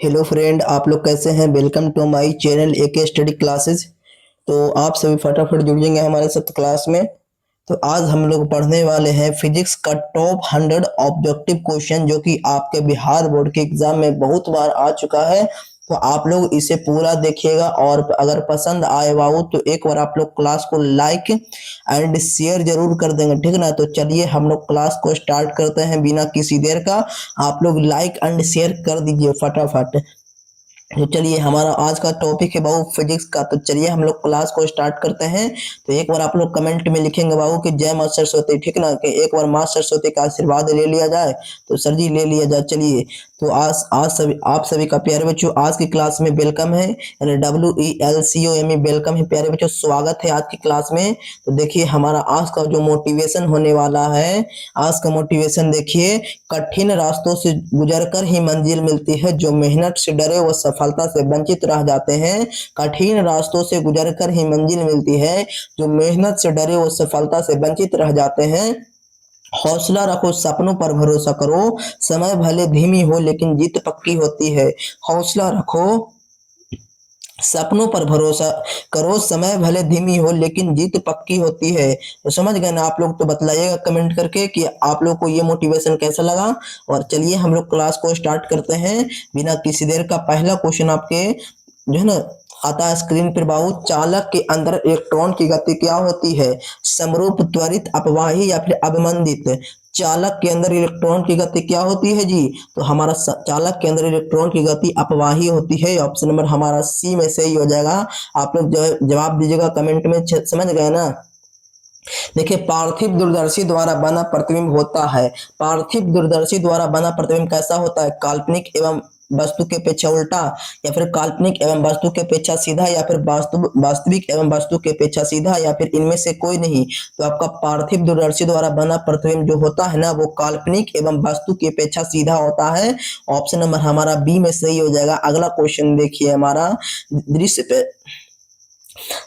Hello friend, आप लोग कैसे हैं। Welcome to my channel AK study classes. तो आप सभी फटाफट जुड़ जाएंगे हमारे साथ क्लास में। तो आज हम लोग पढ़ने वाले हैं फिजिक्स का टॉप 100 ऑब्जेक्टिव क्वेश्चन, जो कि आपके बिहार बोर्ड के एग्जाम में बहुत बार आ चुका है। तो आप लोग इसे पूरा देखिएगा और अगर पसंद आए वाओ तो एक बार आप लोग क्लास को लाइक एंड शेयर जरूर कर देंगे, ठीक ना। तो चलिए हम लोग क्लास को स्टार्ट करते हैं बिना किसी देर का। आप लोग लाइक एंड शेयर कर दीजिए फटाफट। तो चलिए हमारा आज का टॉपिक है बाबू फिजिक्स का। तो चलिए हम लोग क्लास को स्टार्ट करते हैं। तो एक बार आप लोग कमेंट में लिखेंगे बाबू कि जय मां सरस्वती, ठीक ना। कि एक बार मां सरस्वती का आशीर्वाद ले लिया जाए। तो सर जी ले लिया जाए। चलिए तो आज आज सभी आप सभी का प्यारे बच्चों आज की क्लास में वेलकम है, यानी WELCOME वेलकम है प्यारे बच्चों, स्वागत है आज की क्लास में। तो देखिए हमारा आज का जो मोटिवेशन होने वाला है, आज का मोटिवेशन देखिए, कठिन रास्तों से गुजरकर ही मंजिल मिलती है, जो मेहनत से डरे वो सफलता से वंचित रह जाते हैं। कठिन रास्तों से गुजरकर ही मंजिल मिलती है, जो मेहनत से डरे वो सफलता से वंचित रह जाते हैं। हौसला रखो, सपनों पर भरोसा करो, समय भले धीमी हो लेकिन जीत पक्की होती है। हौसला रखो, सपनों पर भरोसा करो, समय भले धीमी हो लेकिन जीत पक्की होती है। तो समझ गए ना आप लोग। तो बतलाइएगा कमेंट करके कि आप लोग को ये मोटिवेशन कैसा लगा। और चलिए हम लोग क्लास को स्टार्ट करते हैं बिना किसी देर का। पहला क्वेश्चन आपके जो है ना आता है स्क्रीन पर बाबू। चालक के अंदर इलेक्ट्रॉन की गति क्या होती है? समरूप, त्वरित, अपवाही या फिर अवमंदित? चालक के अंदर इलेक्ट्रॉन की गति क्या होती है जी? तो हमारा चालक के अंदर इलेक्ट्रॉन की गति अपवाही होती है। ऑप्शन नंबर हमारा सी में सही हो जाएगा। आप लोग जवाब दीजिएगा कमेंट में। समझ गए ना। देखिए पार्थिव दूरदर्शी द्वारा बना प्रतिबिंब होता है। पार्थिव दूरदर्शी द्वारा बना प्रतिबिंब कैसा होता है? काल्पनिक एवं वस्तु के अपेक्षा उल्टा, या फिर काल्पनिक एवं वस्तु के अपेक्षा सीधा, या फिर वास्तविक एवं वस्तु के अपेक्षा सीधा, या फिर इनमें से कोई नहीं। तो आपका पार्थिव दूरदर्शी द्वारा बना प्रतिबिंब जो होता है ना, वो काल्पनिक एवं वस्तु की अपेक्षा सीधा होता है। ऑप्शन नंबर हमारा बी में सही हो जाएगा। अगला क्वेश्चन देखिए हमारा,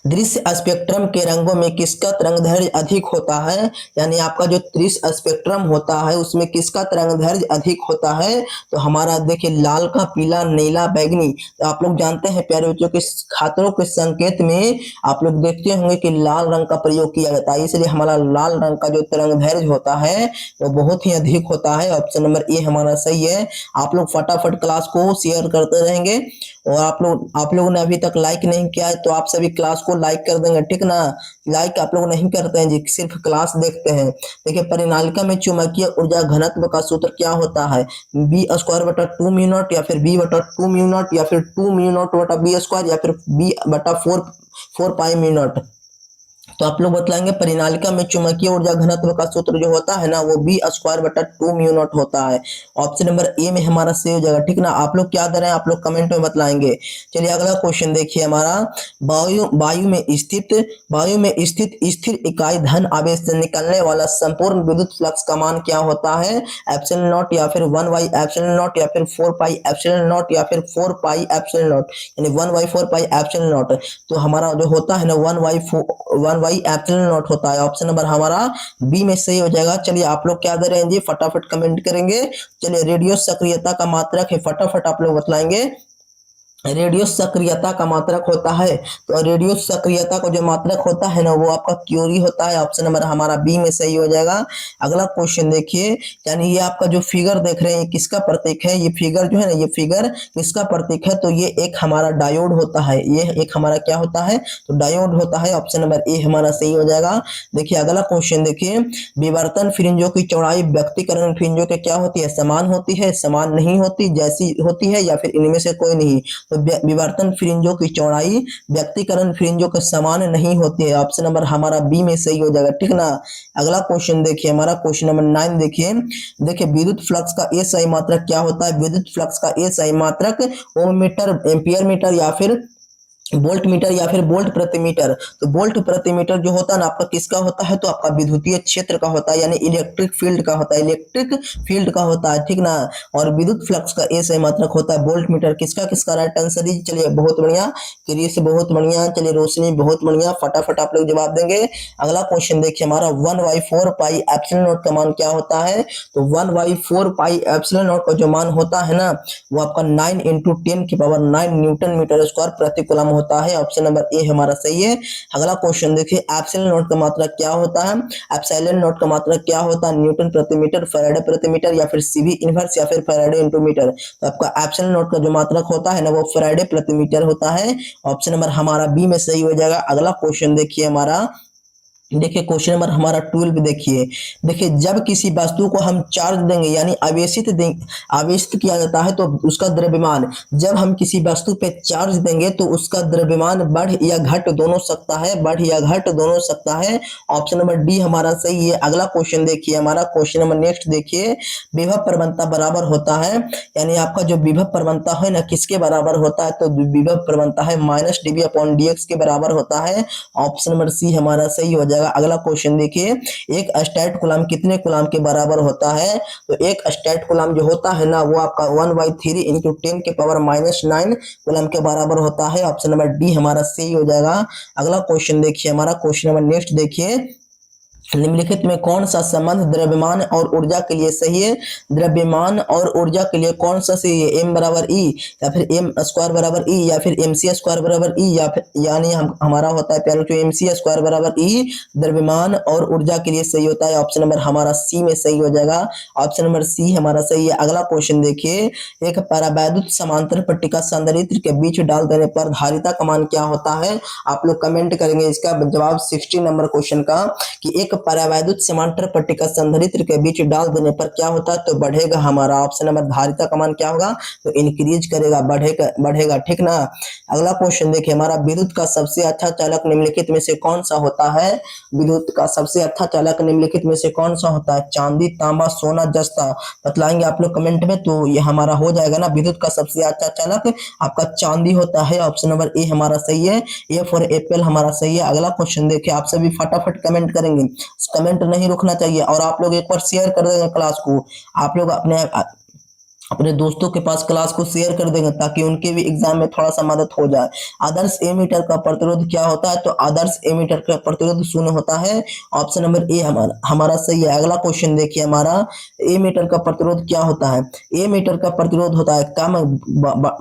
दृश्य स्पेक्ट्रम के रंगों में किसका तरंगदैर्घ्य अधिक होता है? यानी आपका जो दृश्य स्पेक्ट्रम होता है उसमें किसका तरंगदैर्घ्य अधिक होता है? तो हमारा देखिए लाल का, पीला, नीला, बैगनी। तो आप लोग जानते हैं प्यारे बच्चों के खातरों के संकेत में आप लोग देखते होंगे कि लाल रंग का प्रयोग किया जाता है, इसलिए हमारा लाल रंग का जो तरंगदैर्घ्य होता है वो बहुत ही अधिक होता है। ऑप्शन नंबर ए हमारा सही है। आप लोग फटाफट क्लास को शेयर करते रहेंगे। और आप लोगों ने अभी तक लाइक नहीं किया है तो आप सभी क्लास को लाइक कर देंगे, ठीक ना। लाइक आप लोग नहीं करते हैं जी, सिर्फ क्लास देखते हैं। देखिए परिनालिका में चुंबकीय ऊर्जा घनत्व का सूत्र क्या होता है? B² बटा 2 म्यू नॉट, या फिर B/2 म्यू नॉट, या फिर 2 म्यू नॉट बटा B², या फिर B/4 पाई म्यू नॉट। तो आप लोग बतलाएंगे परिनालिका में चुंबकीय ऊर्जा घनत्व का सूत्र जो होता है ना, वो B² बटा 2 म्यू नॉट होता है। ऑप्शन नंबर ए में हमारा सही हो जाएगा, ठीक ना। आप लोग क्या दे रहे हैं आप लोग कमेंट में बतलाएंगे। चलिए अगला क्वेश्चन देखिए हमारा, वायु में स्थित स्थिर इकाई धन आवेश से निकलने वाला संपूर्ण विद्युत फ्लक्स का मान क्या होता है? एप्सिलॉन नॉट, या फिर 1/एप्सिलॉन नॉट, या फिर 4 पाई एप्सिलॉन नॉट, या फिर 4 पाई एप्सिलॉन नॉट, यानी 1/4 पाई एप्सिलॉन नॉट। तो हमारा जो होता है ना 1/4 होता है। ऑप्शन नंबर हमारा बी में सही हो जाएगा। चलिए आप लोग क्या दे रहे हैं जी, फटाफट कमेंट करेंगे। चलिए रेडियो सक्रियता का मात्रक है, फटाफट आप लोग बतलाएंगे। रेडियो सक्रियता का मात्रक होता है, तो रेडियो सक्रियता का जो मात्रक होता है ना वो आपका क्यूरी होता है। ऑप्शन नंबर हमारा बी में सही हो जाएगा। अगला क्वेश्चन देखिए, यानी ये आपका जो फिगर देख रहे हैं ये किसका प्रतीक है? ये फिगर जो है ना, ये फिगर किसका प्रतीक है? तो ये एक हमारा डायोड होता है। ये एक हमारा क्या होता है? तो डायोड होता है। ऑप्शन नंबर ए हमारा सही हो जाएगा। देखिए अगला क्वेश्चन देखिए, विवर्तन फ्रिंजों की चौड़ाई व्यक्तिकरण फ्रिंजों के क्या होती है? समान होती है, समान नहीं होती, जैसी होती है, या फिर इनमें से कोई नहीं। तो विवर्तन फ्रिंजों की चौड़ाई व्यक्तिकरण फ्रिंजों के समान नहीं होती है। ऑप्शन नंबर हमारा बी में सही हो जाएगा, ठीक ना। अगला क्वेश्चन देखिए हमारा, क्वेश्चन नंबर 9 देखिए। देखिए विद्युत फ्लक्स का SI मात्रक क्या होता है? विद्युत फ्लक्स का SI मात्रक ओम मीटर, एम्पियर मीटर, या फिर वोल्ट मीटर या फिर वोल्ट प्रति मीटर। तो वोल्ट प्रति मीटर जो होता है ना आपका किसका होता है, तो आपका विद्युतीय क्षेत्र का होता है, यानी इलेक्ट्रिक फील्ड का होता है, इलेक्ट्रिक फील्ड का होता है, ठीक ना। और विद्युत फ्लक्स का ए सही मात्रक होता है वोल्ट मीटर। किसका किसका राइट आंसर है, चलिए बहुत बढ़िया, क्रिस बहुत बढ़िया, चलिए रोशनी बहुत बढ़िया, फटाफट आप लोग जवाब देंगे। अगला क्वेश्चन देखिए हमारा 1/4 पाई एप्सिलॉन नॉट का मान क्या होता है, तो 1/4 पाई एप्सिलॉन नॉट का जो मान होता है ना वो आपका 9 × 10⁹ न्यूटन मीटर स्क्वायर प्रति कूलम होता है। ऑप्शन नंबर ए हमारा सही है। अगला क्वेश्चन देखिए एप्सिलॉन नॉट का मात्रा क्या होता है, एप्सिलॉन नॉट का मात्रा क्या होता है, न्यूटन प्रति मीटर, फैराडे प्रति मीटर या फिर सीवी इनवर्स या फिर फैराडे इनटू मीटर। तो आपका एप्सिलॉन नॉट का जो मात्रक होता है ना वो फैराडे प्रति मीटर होता है। ऑप्शन नंबर हमारा बी में सही हो जाएगा। अगला क्वेश्चन देखिए हमारा, देखिए क्वेश्चन नंबर हमारा 12 देखिए। देखिए जब किसी वस्तु को हम चार्ज देंगे यानी आवेशित किया जाता है तो उसका द्रव्यमान, जब हम किसी वस्तु पे चार्ज देंगे तो उसका द्रव्यमान बढ़ या घट दोनों सकता है, बढ़ या घट दोनों सकता है। ऑप्शन नंबर डी हमारा सही है। अगला क्वेश्चन देखिए हमारा, क्वेश्चन नंबर नेक्स्ट देखिए, विभव प्रवणता बराबर होता है, यानी आपका जो विभव प्रवणता है ना किसके बराबर होता है, तो विभव प्रवणता है -dV/dx के बराबर होता है। ऑप्शन नंबर सी हमारा सही हो जाएगा। अगला क्वेश्चन देखिए, एक स्टैट कूलम कितने कूलम के बराबर होता है, तो एक स्टैट कूलम जो होता है ना वो आपका 1/3 × 10⁻⁹ कूलम के बराबर होता है। ऑप्शन नंबर डी हमारा सही हो जाएगा। अगला क्वेश्चन देखिए हमारा, क्वेश्चन नंबर नेक्स्ट देखिए, निम्नलिखित में कौन सा संबंध द्रव्यमान और ऊर्जा के लिए सही है, द्रव्यमान और ऊर्जा के लिए कौन सा सही है, m बराबर E या फिर m² बराबर E या फिर mc² बराबर E या फिर यानी हमारा होता है प्यारे तो mc² बराबर E द्रव्यमान और ऊर्जा के लिए सही होता है। ऑप्शन नंबर हमारा सी में सही हो जाएगा। ऑप्शन नंबर सी हमारा सही है। अगला क्वेश्चन देखिए, एक परावैद्युत समांतर पट्टिका संधारित्र के बीच डाल देने पर धारिता का मान क्या होता है, आप लोग कमेंट करेंगे इसका जवाब 60 नंबर क्वेश्चन का, कि एक परावैद्युत समांतर पट्टिका संधारित्र के बीच डाल देने पर क्या होता है, तो बढ़ेगा हमारा। ऑप्शन नंबर धारिता का मान क्या होगा, तो इंक्रीज करेगा, बढ़ेगा, ठीक ना। अगला क्वेश्चन देखिए हमारा, विद्युत का सबसे अच्छा चालक निम्नलिखित में से कौन सा होता है, विद्युत का सबसे अच्छा चालक निम्नलिखित में से कौन सा होता है, चांदी, तांबा, सोना, जस्ता, बतलाएंगे आप लोग कमेंट में। तो ये हमारा हो जाएगा ना, विद्युत का सबसे अच्छा चालक आपका चांदी होता है। ऑप्शन नंबर ए हमारा सही है, ए फॉर एप्पल हमारा सही है। अगला क्वेश्चन देखिए, आप सभी फटाफट कमेंट करेंगे, कमेंट नहीं रुकना चाहिए, और आप लोग एक बार शेयर कर देंगे क्लास को, आप लोग अपने दोस्तों के पास क्लास को शेयर कर देंगे ताकि उनके भी एग्जाम में थोड़ा सा मदद हो जाए। आदर्श एमीटर का प्रतिरोध क्या होता है, तो आदर्श एमीटर का प्रतिरोध 0 होता है। ऑप्शन नंबर ए हमारा सही है। अगला क्वेश्चन देखिए हमारा, एमीटर का प्रतिरोध क्या होता है, एमीटर का प्रतिरोध होता है कम,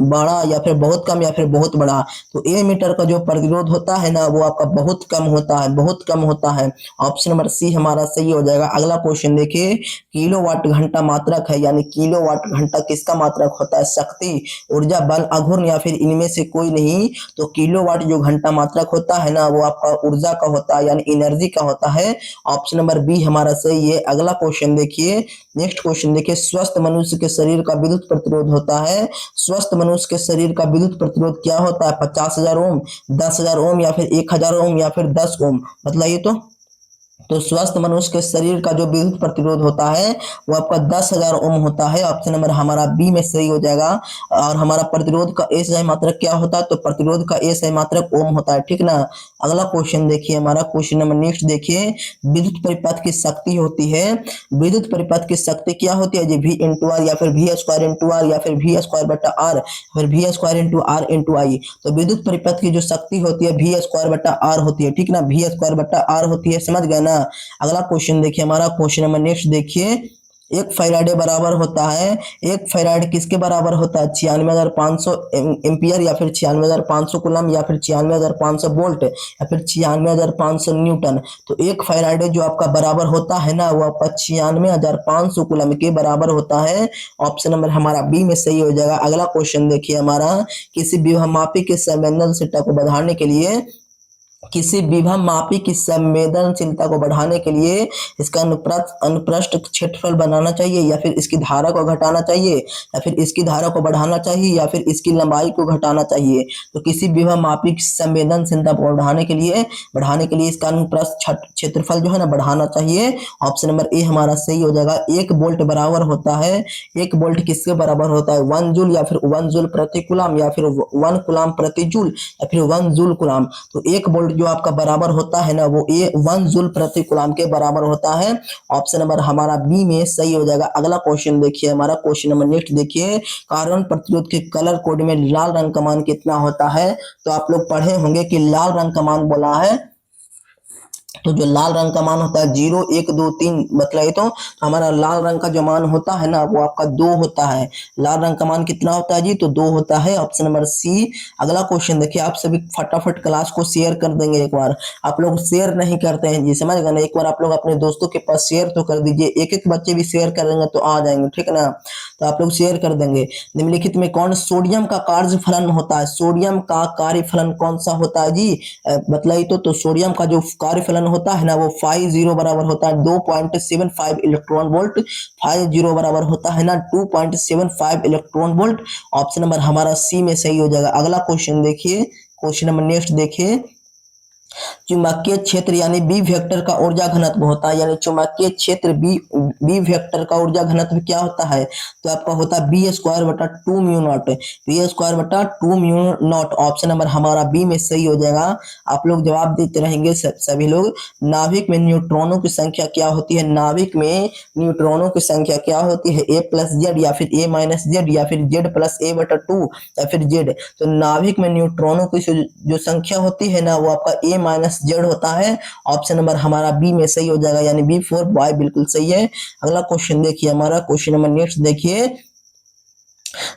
बड़ा या फिर बहुत कम या फिर बहुत बड़ा। तो एमीटर का जो प्रतिरोध होता है ना वो आपका बहुत कम होता है, बहुत कम होता है। ऑप्शन नंबर सी हमारा सही हो जाएगा। अगला क्वेश्चन देखिए, किलोवाट घंटा मात्रक है, यानी किलोवाट घंटा किसका मात्रक होता है, शक्ति, ऊर्जा, बल, आघूर्ण या फिर इनमें से कोई नहीं। तो किलोवाट जो घंटा मात्रक होता है ना वो आपका ऊर्जा का होता है, यानी एनर्जी का होता है। ऑप्शन नंबर बी हमारा सही है। अगला क्वेश्चन देखिए, नेक्स्ट क्वेश्चन देखिए, स्वस्थ मनुष्य के शरीर का विद्युत प्रतिरोध होता है, स्वस्थ मनुष्य के शरीर का विद्युत प्रतिरोध क्या होता है, 50,000 ओम, 10,000 ओम या फिर 1,000 ओम या फिर 10 ओम, बताइए। तो स्वस्थ मनुष्य के शरीर का जो विद्युत प्रतिरोध होता है वो आपका 10,000 ओम होता है। ऑप्शन नंबर हमारा बी में सही हो जाएगा। और हमारा प्रतिरोध का ए सही मात्रक क्या होता है, तो प्रतिरोध का ए सही मात्रक ओम होता है, ठीक ना। अगला क्वेश्चन देखिए हमारा, क्वेश्चन नंबर नेक्स्ट देखिए, विद्युत परिपथ की शक्ति होती है, विद्युत परिपथ की शक्ति क्या होती है जी, V × R या फिर V² × R या फिर V²/R फिर V² × R × I। तो विद्युत परिपथ की जो शक्ति होती है V²/R होती है, ठीक ना, V²/R होती है, समझ गए ना। अगला क्वेश्चन देखिए हमारा, क्वेश्चन नंबर नेक्स्ट देखिए, एक फैराडे बराबर होता है, एक फैराड किसके बराबर होता है, 96,500 एम्पियर या फिर 96,500 कूलम या फिर 96,500 वोल्ट या फिर 96,500 न्यूटन। तो एक फैराडे जो आपका बराबर होता है ना वो आपका 96,500 कूलम के बराबर होता है। ऑप्शन नंबर हमारा बी में सही हो जाएगा। अगला क्वेश्चन देखिए हमारा, किसी विभवमापी के संवेदनशीलता को बढ़ाने के लिए किसी विभव मापी की संवेदनशीलता को बढ़ाने के लिए इसका अनुप्रस्थ क्षेत्रफल बनाना चाहिए, या फिर इसकी धारा को घटाना चाहिए, या फिर इसकी धारा को बढ़ाना चाहिए, या फिर इसकी लंबाई को घटाना चाहिए। तो किसी विभव मापी की संवेदनशीलता को बढ़ाने के लिए इसका अनुप्रस्थ क्षेत्रफल जो है ना बढ़ाना चाहिए। ऑप्शन नंबर ए हमारा सही हो जाएगा। 1 वोल्ट बराबर होता है, 1 वोल्ट किसके बराबर होता है? 1 जूल, या फिर 1 जूल प्रति कुलाम, या फिर 1 कुलाम प्रति जूल, या फिर 1 जूल कुलाम। तो 1 वोल्ट जो आपका बराबर होता है ना वो 1 जूल प्रति कुलाम के बराबर होता है। ऑप्शन नंबर हमारा बी में सही हो जाएगा। अगला क्वेश्चन देखिए, हमारा क्वेश्चन नंबर नेक्स्ट देखिए, कार्बन प्रतिरोध के कलर कोड में लाल रंग का मान कितना होता है? तो आप लोग पढ़े होंगे कि लाल रंग का मान बोला है, तो जो लाल रंग का मान होता है 0 1 2 3 बतलाइए तो हमारा लाल रंग का जो मान होता है ना वो आपका 2 होता है। लाल रंग का मान कितना होता है जी? तो 2 होता है। Option number C. अगला क्वेश्चन देखिए, आप सभी फटाफट क्लास को शेयर कर देंगे। एक बार आप लोग शेयर नहीं करते हैं जी, समझ गए ना? एक बार आप लोग अपने दोस्तों के पास शेयर तो कर दीजिए, एक एक बच्चे भी शेयर करेंगे तो आ जाएंगे, ठीक है ना? तो आप लोग शेयर कर देंगे। निम्नलिखित में कौन सोडियम का कार्यफलन होता है? सोडियम का कार्यफलन कौन सा होता है जी? बतलाइए तो सोडियम का जो कार्यफलन होता है ना वो 50 बराबर होता है 2.75 इलेक्ट्रॉन वोल्ट। 50 बराबर होता है ना 2.75 इलेक्ट्रॉन वोल्ट। ऑप्शन नंबर हमारा सी में सही हो जाएगा। अगला क्वेश्चन देखिए, क्वेश्चन नंबर नेक्स्ट देखिए, चुंबकीय क्षेत्र यानी बी वेक्टर का ऊर्जा घनत्व होता है, यानी चुंबकीय क्षेत्र बी वेक्टर का ऊर्जा घनत्व क्या होता है? तो आपका होता है B² बटा 2 म्यू नॉट, B²बटा 2 म्यू नॉट। ऑप्शन नंबर हमारा बी में सही हो जाएगा। आप लोग जवाब देते रहेंगे सभी लोग। नाभिक में न्यूट्रॉनों की संख्या क्या होती है? नाभिक में न्यूट्रॉनों की संख्या क्या होती है? A+Z, या फिर A-Z, या फिर Z+A/2, या फिर Z। तो नाभिक में न्यूट्रॉनों की जो संख्या होती है ना वो आपका A-Z होता है। ऑप्शन नंबर हमारा बी में सही हो जाएगा, यानी B4 बिल्कुल सही है। अगला क्वेश्चन देखिए, हमारा क्वेश्चन नंबर नेक्स्ट देखिए,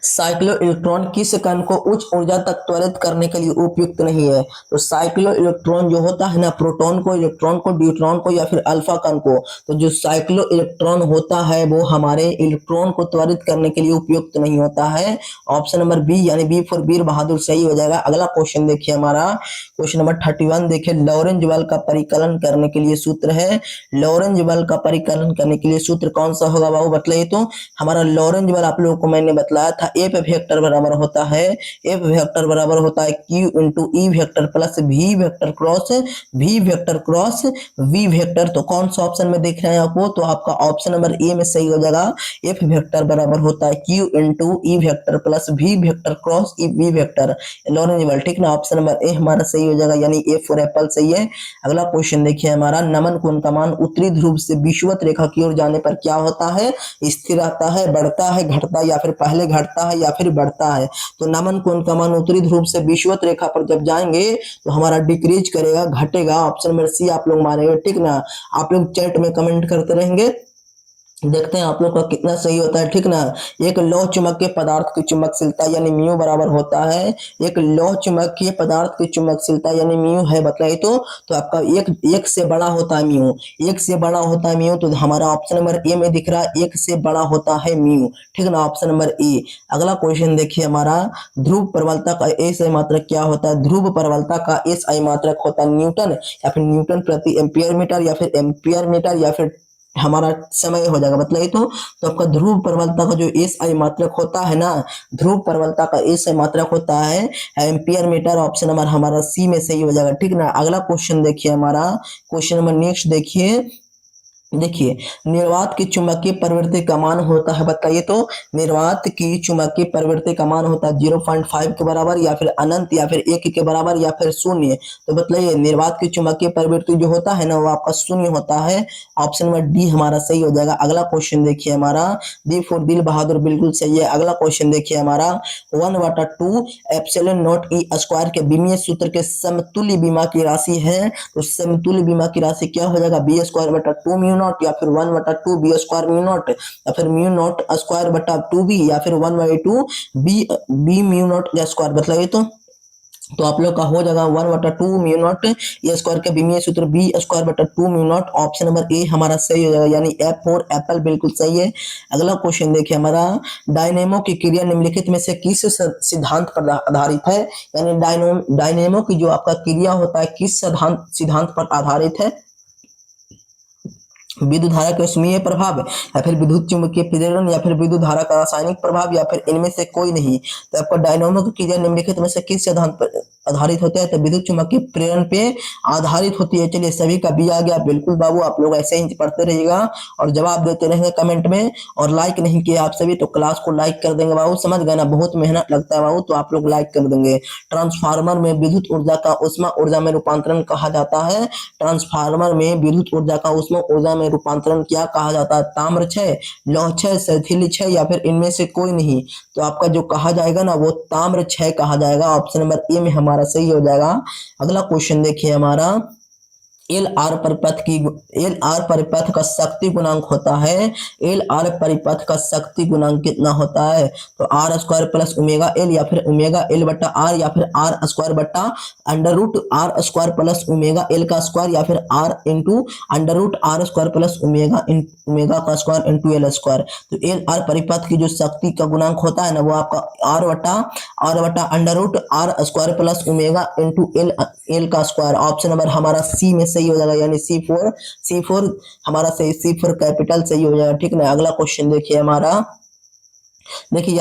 साइक्लो इलेक्ट्रॉन किस कण को उच्च ऊर्जा तक त्वरित करने के लिए उपयुक्त नहीं है? तो साइक्लो इलेक्ट्रॉन जो होता है ना, प्रोटॉन को, इलेक्ट्रॉन को, ड्यूट्रॉन को, या फिर अल्फा कण को, तो जो साइक्लो इलेक्ट्रॉन होता है वो हमारे इलेक्ट्रॉन को त्वरित करने के लिए उपयुक्त नहीं होता है। ऑप्शन नंबर बी यानी B4 वीर बहादुर सही हो जाएगा। अगला क्वेश्चन देखिए, हमारा क्वेश्चन नंबर 31 देखिए, लॉरेंज बल का परिकलन करने के लिए सूत्र है। लॉरेंज बल का परिकलन करने के लिए सूत्र कौन सा होगा बाबू बतलाइए तो? हमारा लॉरेंज बल आप लोगों को मैंने बतलाया था, एफ वेक्टर बराबर होता है, एफ वेक्टर बराबर होता है Q into E vector plus V vector cross V vector. तो कौन सा ऑप्शन में देख रहे हैं आपको? तो आपका ऑप्शन नंबर ए में सही हो जाएगा। एफ वेक्टर बराबर होता है Q into E vector plus V vector cross V vector, Lorentz बल, ठीक ना? ऑप्शन नंबर ए हमारा सही हो जाएगा, यानी ए फॉर एप्पल सही है। अगला क्वेश्चन देखिए, हमारा नमन कोण का मान उत्तरी ध्रुव से विषुवत रेखा की ओर जाने पर क्या होता है? स्थिर रहता है, बढ़ता है, घटता है, या फिर पहले घटता है या फिर बढ़ता है? तो नमन कोण का मान उत्तरी ध्रुव से विषुवत रेखा पर जब जाएंगे तो हमारा डिक्रीज करेगा, घटेगा। ऑप्शन नंबर सी आप लोग मारेंगे, ठीक ना? आप लोग चैट में कमेंट करते रहेंगे, देखते हैं आप लोग का कितना सही होता है, ठीक ना? एक लौह चुंबकीय पदार्थ की चुंबकशीलता यानी म्यू बराबर होता है, एक लौह चुंबकीय पदार्थ की चुंबकशीलता यानी म्यू है बतलाइए तो आपका एक से बड़ा होता है म्यू, एक से बड़ा होता है म्यू। तो हमारा ऑप्शन नंबर ए में दिख रहा है एक से बड़ा होता है म्यू, ठीक ना? ऑप्शन नंबर ए। अगला क्वेश्चन देखिए, हमारा ध्रुव प्रबलता का एस आई मात्रक क्या होता है? ध्रुव प्रबलता का एस आई मात्रक होता है न्यूटन, या फिर न्यूटन प्रति एम्पियर मीटर, या फिर एम्पियर मीटर, या फिर हमारा समय हो जाएगा बतलाइए तो आपका ध्रुव प्रबलता का जो एस आई मात्रक होता है ना, ध्रुव प्रबलता का एस आई मात्रक होता है एम्पियर मीटर। ऑप्शन नंबर हमारा सी में सही हो जाएगा, ठीक ना? अगला क्वेश्चन देखिए, हमारा क्वेश्चन नंबर नेक्स्ट देखिए, निर्वात की चुंबकीय प्रवृत्ति का मान होता है बताइए तो? निर्वात की चुंबकीय प्रवृत्ति का मान होता है 0.5 के बराबर, या फिर अनंत, या फिर 1 के बराबर, या फिर शून्य। तो बतलाइए, निर्वात की चुंबकीय प्रवृत्ति जो होता है ना वो आपका शून्य होता है। ऑप्शन नंबर डी हमारा सही हो जाएगा। अगला क्वेश्चन देखिए, हमारा डी फॉर दिल बहादुर बिल्कुल सही है। अगला क्वेश्चन देखिए, हमारा 1/2 एप्सिलॉन नॉट ई स्क्वायर के विमीय सूत्र के समतुल्य बीमा की राशि है। तो समतुल्य बीमा की राशि क्या हो जाएगा? B²/2 म्यू नॉट, या फिर 1/2 B² म्यू नॉट, या फिर म्यू नॉट स्क्वायर बटा 2B, या फिर 1/2 बी म्यू नॉट स्क्वायर बतलाइए तो? तो आप लोग का हो जाएगा 1/2 म्यू नॉट ए स्क्वायर का विमीय सूत्र बी स्क्वायर बटा 2 म्यू नॉट। ऑप्शन नंबर ए हमारा सही हो जाएगा, यानी एफ फॉर एप्पल बिल्कुल सही है। अगला क्वेश्चन देखिए हमारा, डायनेमो की क्रिया निम्नलिखित में से किस सिद्धांत पर आधारित है, यानी डायनेमो की जो आपका क्रिया होता है किस सिद्धांत पर आधारित है। विद्युत धारा के उसमें प्रभाव, या फिर विद्युत चुंबकीय प्रेरण, या फिर विद्युत धारा का रासायनिक प्रभाव, या फिर इनमें से कोई नहीं। तो आपका डायनामो की क्रिया निम्नलिखित में से किस सिद्धांत पर आधारित होता है, तो विद्युत चुंबकीय प्रेरण पे आधारित होती है। चलिए सभी का बी आ गया, बिल्कुल बाबू, आप लोग ऐसे ही पढ़ते रहिएगा और जवाब देते रहेंगे कमेंट में। और लाइक नहीं किया आप सभी तो क्लास को लाइक कर देंगे बाबू, समझ गए ना, बहुत मेहनत लगता है बाबू, तो आप लोग लाइक कर देंगे। ट्रांसफार्मर में विद्युत ऊर्जा का उष्मा ऊर्जा में रूपांतरण कहा जाता है। ट्रांसफार्मर में विद्युत ऊर्जा का उष्मा ऊर्जा में रूपांतरण क्या कहा जाता है, ताम्र क्षय, लौह क्षय, शिथिल क्षय, या फिर इनमें से कोई नहीं। तो आपका जो कहा जाएगा ना वो ताम्र क्षय कहा जाएगा। ऑप्शन नंबर ए में हमारा सही हो जाएगा। अगला क्वेश्चन देखिए हमारा, एल आर परिपथ का शक्ति गुणांक होता है। एल आर परिपथ का शक्ति गुणांक कितना होता है, तो R square plus omega L, या फिर ओमेगा एल बटा आर, या फिर आर स्क्वायर बटा under root R square plus omega L का स्क्वायर, या फिर R into under root R square plus omega का स्क्वायर इंटू एल स्क्वायर। तो एल आर परिपथ की जो शक्ति का गुणांक होता है ना वो आपका आर बटा under root R square plus omega into L का स्क्वायर। ऑप्शन नंबर हमारा सी में सही हो जाएगा, यानी सी फोर हमारा सही, सी4 कैपिटल सही हो जाएगा, ठीक ना। अगला क्वेश्चन देखिए हमारा, देखिए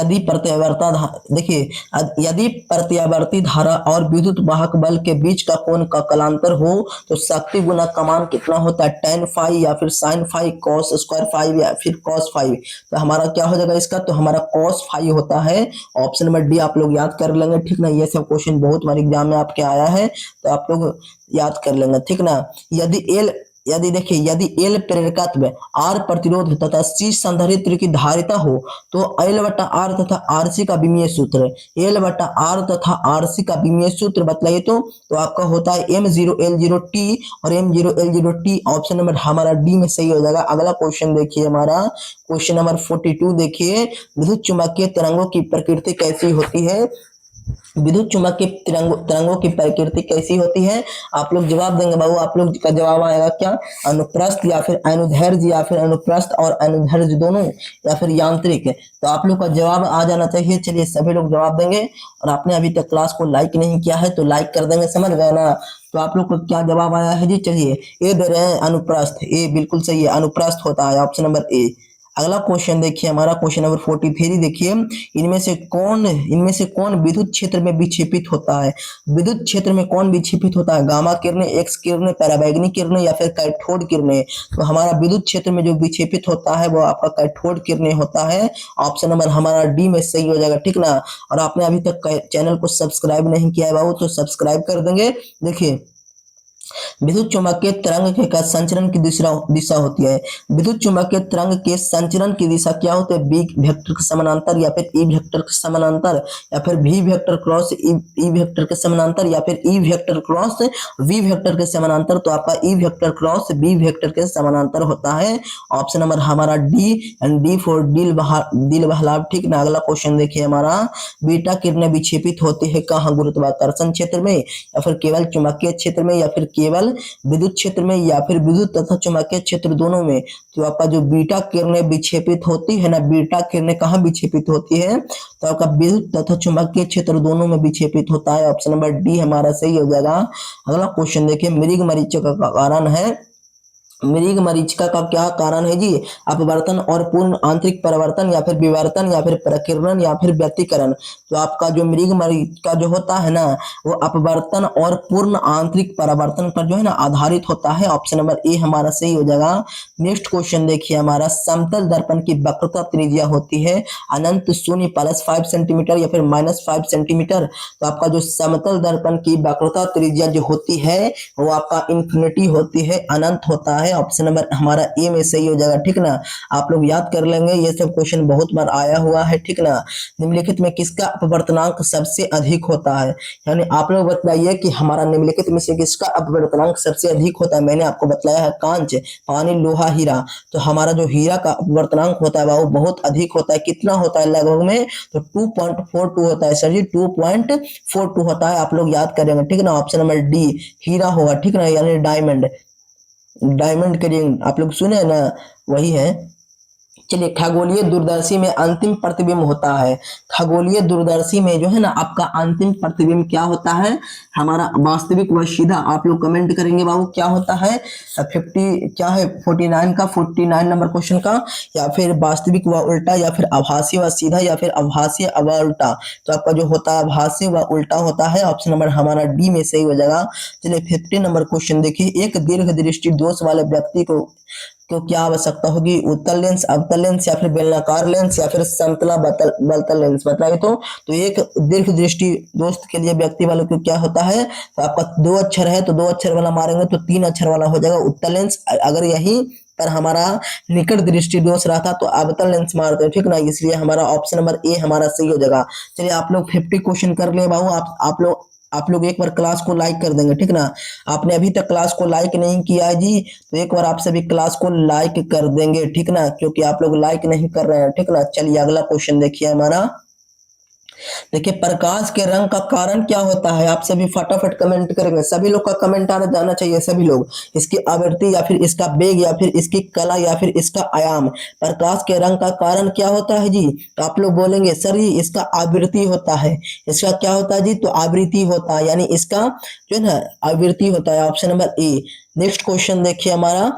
यदि प्रत्यावर्ती धारा और विद्युत वाहक बल के बीच का कोण का कलांतर हो तो शक्ति गुना कमान कितना होता है, tan फाई, या फिर sin phi, cos square phi, या फिर cos फाई। तो हमारा क्या हो जाएगा इसका, तो हमारा cos फाई होता है। ऑप्शन नंबर डी आप लोग याद कर लेंगे, ठीक ना। ये सब क्वेश्चन बहुत बार एग्जाम में आपके आया है, तो आप लोग याद कर लेंगे, ठीक ना। यदि एल प्रेरकत्व, आर प्रतिरोध तथा सी संधारित्र की धारिता हो तो एल बटा आर तथा आरसी का विमीय सूत्र, एल बटा आर तथा आरसी का विमीय सूत्र बताइए। तो आपका होता है M0L0T और M0L0T। ऑप्शन नंबर हमारा डी में सही हो जाएगा। अगला क्वेश्चन देखिए हमारा, क्वेश्चन नंबर 42 देखिए, विद्युत चुम्बकीय तरंगों की प्रकृति कैसी होती है। विद्युत चुम्बकीय तरंगों की प्रकृति कैसी होती है, आप लोग जवाब देंगे बाबू। आप लोग का जवाब आएगा क्या, अनुप्रस्थ, या फिर अनुदैर्ध्य, या फिर अनुप्रस्थ और अनुदैर्ध्य दोनों, या फिर यांत्रिक। तो आप लोग का जवाब आ जाना चाहिए। चलिए सभी लोग जवाब देंगे, और आपने अभी तक क्लास को लाइक नहीं किया है तो लाइक कर देंगे, समझ गए ना। तो आप लोग को क्या जवाब आया है जी, चलिए ए दे रहे हैं अनुप्रस्थ, ए बिल्कुल सही है, अनुप्रस्थ होता है, ऑप्शन नंबर ए। अगला क्वेश्चन देखिए हमारा, क्वेश्चन नंबर 43 देखिए, इनमें से कौन विद्युत क्षेत्र में विक्षेपित होता है। विद्युत क्षेत्र में कौन विक्षेपित होता है, गामा किरणें, एक्स किरणें, पराबैंगनी किरणें, या फिर कैथोड किरणें। तो हमारा विद्युत क्षेत्र में जो विक्षेपित होता है वो आपका कैथोड किरणें होता है। ऑप्शन नंबर हमारा डी में सही हो जाएगा, ठीक ना। और आपने अभी तक चैनल को सब्सक्राइब नहीं किया है बाबू तो सब्सक्राइब कर देंगे। देखिए विद्युत चुम्बकीय तरंग के संचरण की दिशा होती है। विद्युत चुम्बकीय तरंग के संचरण की दिशा क्या होती है, बी वेक्टर के समानांतर, या फिर ई वेक्टर के समानांतर, या फिर V vector cross E vector के समानांतर, या फिर E vector cross V vector के समानांतर। तो आपका E vector cross B vector के समानांतर होता है। ऑप्शन नंबर हमारा डी, एंड डी फॉर दिल बहलाव, ठीक ना। अगला क्वेश्चन देखिए हमारा, बीटा किरणें विक्षेपित होती है कहाँ, गुरुत्वाकर्षण क्षेत्र में, या फिर केवल चुंबकीय क्षेत्र में, या फिर केवल विद्युत क्षेत्र में, या फिर विद्युत तथा चुंबकीय क्षेत्र दोनों में। तो आपका जो बीटा किरणें विक्षेपित होती है ना, बीटा किरणें कहाँ विक्षेपित होती है, तो आपका विद्युत तथा चुंबकीय क्षेत्र दोनों में विक्षेपित होता है। ऑप्शन नंबर डी हमारा सही हो जाएगा। अगला क्वेश्चन देखिए, मृग मरीचिका का कारण है, मृग मरीचिका का क्या कारण है जी, अपवर्तन और पूर्ण आंतरिक परिवर्तन, या फिर विवर्तन, या फिर प्रकीर्णन, या फिर व्यतिकरण। तो आपका जो मृग मरीचिका जो होता है ना वो अपवर्तन और पूर्ण आंतरिक परिवर्तन पर जो है ना आधारित होता है। ऑप्शन नंबर ए हमारा सही हो जाएगा। नेक्स्ट क्वेश्चन देखिए हमारा, समतल दर्पण की वक्रता त्रिज्या होती है अनंत शून्य +5 सेंटीमीटर, या फिर -5 सेंटीमीटर। तो आपका जो समतल दर्पण की वक्रता त्रिज्या जो होती है वो आपका इंफिनिटी होती है, अनंत होता है। है ऑप्शन नंबर हमारा ए में सही हो जाएगा। ठीक ना, आप लोग याद कर लेंगे, ये सब क्वेश्चन बहुत बार आया हुआ है। ठीक ना, निम्नलिखित में किसका अपवर्तनांक सबसे अधिक होता है, यानी आप लोग बताइए कि हमारा निम्नलिखित में से किसका अपवर्तनांक सबसे अधिक होता है। मैंने आपको बताया है कांच, पानी, लोहा, हीरा। तो हमारा जो हीरा का अपवर्तनांक होता है वो बहुत अधिक होता है। कितना होता है लगभग में, तो 2.42 होता है सर जी, 2.42 होता है। आप लोग याद करेंगे। ठीक ना, ऑप्शन नंबर डी हीरा होगा। ठीक ना, यानी डायमंड, डायमंड के रिंग आप लोग सुने ना, वही है। चलिए, खगोलीय दूरदर्शी में अंतिम प्रतिबिंब होता है। खगोलीय दूरदर्शी में जो है ना आपका अंतिम प्रतिबिंब क्या होता है, हमारा वास्तविक व सीधा। आप लोग कमेंट करेंगे बाबू क्या होता है, 50 क्या है 49 का 49 नंबर क्वेश्चन का, या फिर वास्तविक व उल्टा, या फिर आभासी व सीधा, या फिर आभासी व उल्टा। तो आपका जो होता है आभासी व उल्टा होता है। ऑप्शन नंबर हमारा डी में सही हो जाएगा। चलिए 50 नंबर क्वेश्चन देखिए, एक दीर्घ दृष्टि दोष वाले व्यक्ति को क्या आवश्यकता होगी, उत्तल लेंस, अवतल लेंस, या फिर बेलनाकार लेंस, या फिर समतला बलतल लेंस बताइए। तो एक दीर्घ दृष्टि दोस्त के लिए व्यक्ति वालों को क्या होता है, तो आपका 2 अक्षर है तो 2 अक्षर वाला मारेंगे तो 3 अक्षर वाला हो जाएगा उत्तल लेंस। अगर यही पर हमारा निकट दृष्टि दोष रहता तो अवतल लेंस मारते हैं। ठीक ना, इसलिए हमारा ऑप्शन नंबर ए हमारा सही हो जाएगा। चलिए आप लोग 50 क्वेश्चन कर लिए बाबू। आप लोग एक बार क्लास को लाइक कर देंगे। ठीक ना, आपने अभी तक क्लास को लाइक नहीं किया है जी, तो एक बार आप सभी क्लास को लाइक कर देंगे। ठीक ना, क्योंकि आप लोग लाइक नहीं कर रहे हैं। ठीक ना, चलिए अगला क्वेश्चन देखिए हमारा। देखिए, प्रकाश के रंग का कारण क्या होता है, आप सभी फटाफट कमेंट करेंगे। सभी लोग का कमेंट आना जाना चाहिए, सभी लोग। इसकी आवृत्ति, या फिर इसका वेग, या फिर इसकी कला, या फिर इसका आयाम। प्रकाश के रंग का कारण क्या होता है जी, तो आप लोग बोलेंगे सर जी इसका आवृत्ति होता है। इसका क्या होता है जी, तो आवृत्ति होता है, यानी इसका जो है ना आवृत्ति होता है। ऑप्शन नंबर ए। नेक्स्ट क्वेश्चन देखिए हमारा।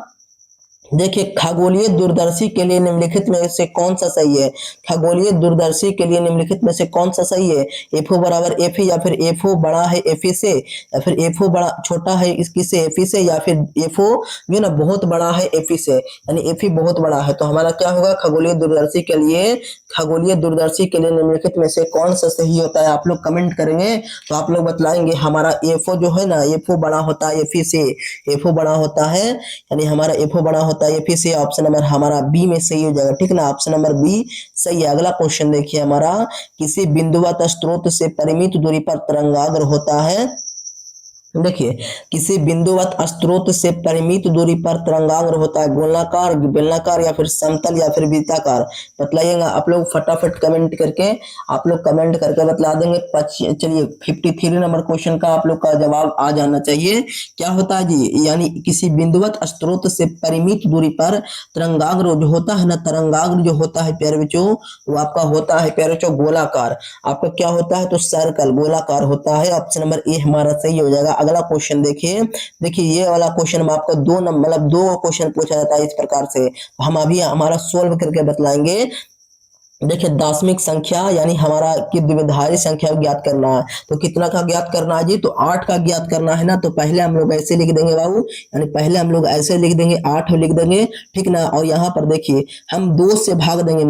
देखिए, खगोलीय दूरदर्शी के लिए निम्नलिखित में से कौन सा सही है। खगोलीय दूरदर्शी के लिए निम्नलिखित में से कौन सा सही है, एफओ बराबर एफई, या फिर एफओ बड़ा है एफई से, या फिर एफओ बड़ा छोटा है इसकी से एफई से, या फिर एफओ जो ना बहुत बड़ा है एफई से, यानी एफई बहुत बड़ा है। तो हमारा क्या होगा, खगोलीय दूरदर्शी के लिए, खगोलीय दूरदर्शी के लिए निम्नलिखित में से कौन सा सही होता है। आप लोग कमेंट करेंगे तो आप लोग बतलाएंगे हमारा एफओ जो है ना, एफओ बड़ा होता है एफई से, एफओ बड़ा होता है, यानी हमारा एफओ बड़ा होता है एफई से। ऑप्शन नंबर हमारा बी में सही हो जाएगा। ठीक ना, ऑप्शन नंबर बी सही है। अगला क्वेश्चन देखिए हमारा। किसी बिंदुवत स्रोत से परिमित दूरी पर तरंगाग्र होता है। देखिए, किसी बिंदुवत स्रोत से परिमित दूरी पर तरंगाग्र होता है, गोलाकार, बेलनाकार, या फिर समतल, या फिर वृत्ताकार। बतलाइएगा आप लोग फटाफट कमेंट करके, आप लोग कमेंट करके बतला देंगे। चलिए 53 नंबर क्वेश्चन का आप लोग का जवाब आ जाना चाहिए। क्या होता है जी, यानी किसी बिंदुवत स्रोत से परिमित दूरी पर तरंगाग्र जो होता है ना, तरंगाग्र जो होता है प्यारे बच्चों, वो आपका होता है प्यारे बच्चों गोलाकार। आपका क्या होता है, तो सर्कल, गोलाकार होता है। ऑप्शन नंबर ए हमारा सही हो जाएगा। अगला क्वेश्चन देखिए। देखिए, ये वाला क्वेश्चन में आपको दो क्वेश्चन पूछा जाता है इस प्रकार से, हम अभी हमारा सोल्व करके बतलाएंगे। देखिए, दार्शनिक संख्या यानी हमारा की द्विधारी संख्या ज्ञात करना है। तो कितना का ज्ञात करना है जी, तो 8 का ज्ञात करना है ना। तो पहले हम लोग ऐसे लिख देंगे बाबू, यानी पहले हम लोग ऐसे लिख देंगे 8 लिख देंगे। ठीक ना, और यहाँ पर देखिए हम 2 से भाग देंगे,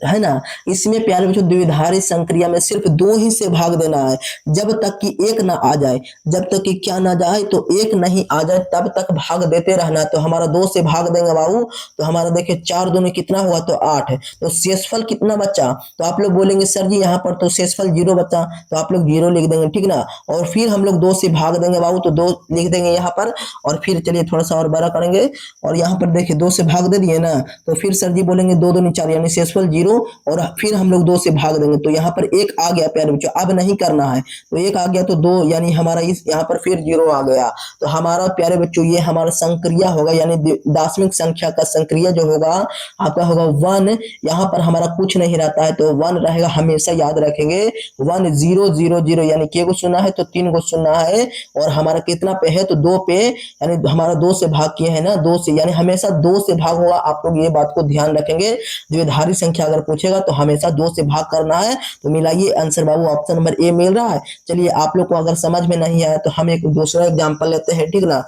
है ना। इसमें प्यारे बच्चों द्विधारी संक्रिया में सिर्फ 2 ही से भाग देना है, जब तक कि 1 ना आ जाए। जब तक कि क्या ना जाए, तो 1 नहीं आ जाए तब तक भाग देते रहना है। तो हमारा 2 से भाग देंगे बाबू, तो हमारा देखिए 4 दूनी कितना हुआ, तो 8। तो शेषफल कितना बचा, तो आप लोग बोलेंगे सर जी यहाँ पर तो शेषफल 0 बचा, तो आप लोग 0 लिख देंगे। ठीक ना, और फिर हम लोग 2 से भाग देंगे बाबू, तो 2 लिख देंगे यहाँ पर। और फिर चलिए थोड़ा सा और बड़ा करेंगे, और यहाँ पर देखिए 2 से भाग दे दिए ना, तो फिर सर जी बोलेंगे 2 दूनी 4, यानी शेषफल 0, और फिर हम लोग 2 से भाग देंगे। तो यहाँ पर 1 आ गया प्यारे बच्चों, अब नहीं करना है, तो 1 आ गया तो 2, यानी हमारा इस यहाँ पर फिर 0 आ गया। तो हमारा प्यारे बच्चों ये हमारा संक्रिया होगा, यानी दार्शनिक संख्या का संक्रिया जो होगा आपका होगा 1। यहाँ पर हमारा कुछ नहीं रहता है, तो 1 रहेगा, हमेशा याद रखेंगे। 1 0 0 0, यानी के को सुना है तो 3 को सुना है, और हमारा कितना पे है, तो 2 पे, यानी हमारा 2 से भाग किए हैं ना, 2 से, यानी हमेशा 2 से भाग होगा। आप लोग ये बात को ध्यान रखेंगे, द्विधारी संख्या अगर पूछेगा तो हमेशा 2 से भाग करना है। तो मिलाइए आंसर बाबू, ऑप्शन नंबर ए मिल रहा है। चलिए आप लोग को अगर समझ में नहीं आया तो हम एक दूसरा एग्जाम्पल लेते हैं। ठीक ना,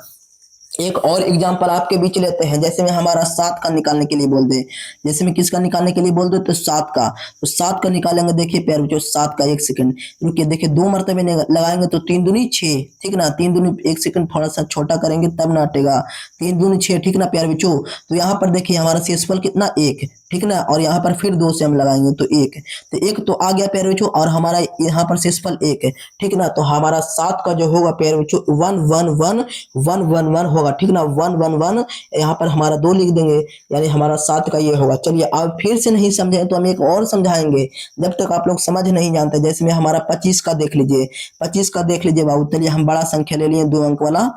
एक और एग्जांपल आपके बीच लेते हैं। जैसे में हमारा 7 का निकालने के लिए बोल दे, जैसे में किसका निकालने के लिए बोल दो तो 7 का, तो 7 का निकालेंगे। देखिए प्यारे बच्चों 7 का, एक सेकंड रुकिए, देखिए 2 मरतबे लगाएंगे तो 3 दूनी 6, ठीक ना। 3 दूनी, एक सेकंड थोड़ा सा छोटा करेंगे तब ना हटेगा, 3 दूनी 6, ठीक ना प्यारे बच्चों। तो यहाँ पर देखिए हमारा शेषफल कितना, 1, ठीक ना। और यहाँ पर फिर 2 से हम लगाएंगे तो 1, तो 1 तो आ गया प्यारे बच्चों, और हमारा यहाँ पर शेषफल 1 है, ठीक ना। तो हमारा 7 का जो होगा प्यारे बच्चों 1 1 1 1 1 1 होगा, ठीक ना। 1 1 1, यहाँ पर हमारा 2 लिख देंगे, यानी हमारा 7 का ये होगा। चलिए अब फिर से नहीं समझे तो हम एक और समझाएंगे, जब तक आप लोग समझ नहीं जानते। जैसे में हमारा 25 का देख लीजिए, 25 का देख लीजिए बाबू। चलिए हम बड़ा संख्या ले लिए 2 अंक वाला।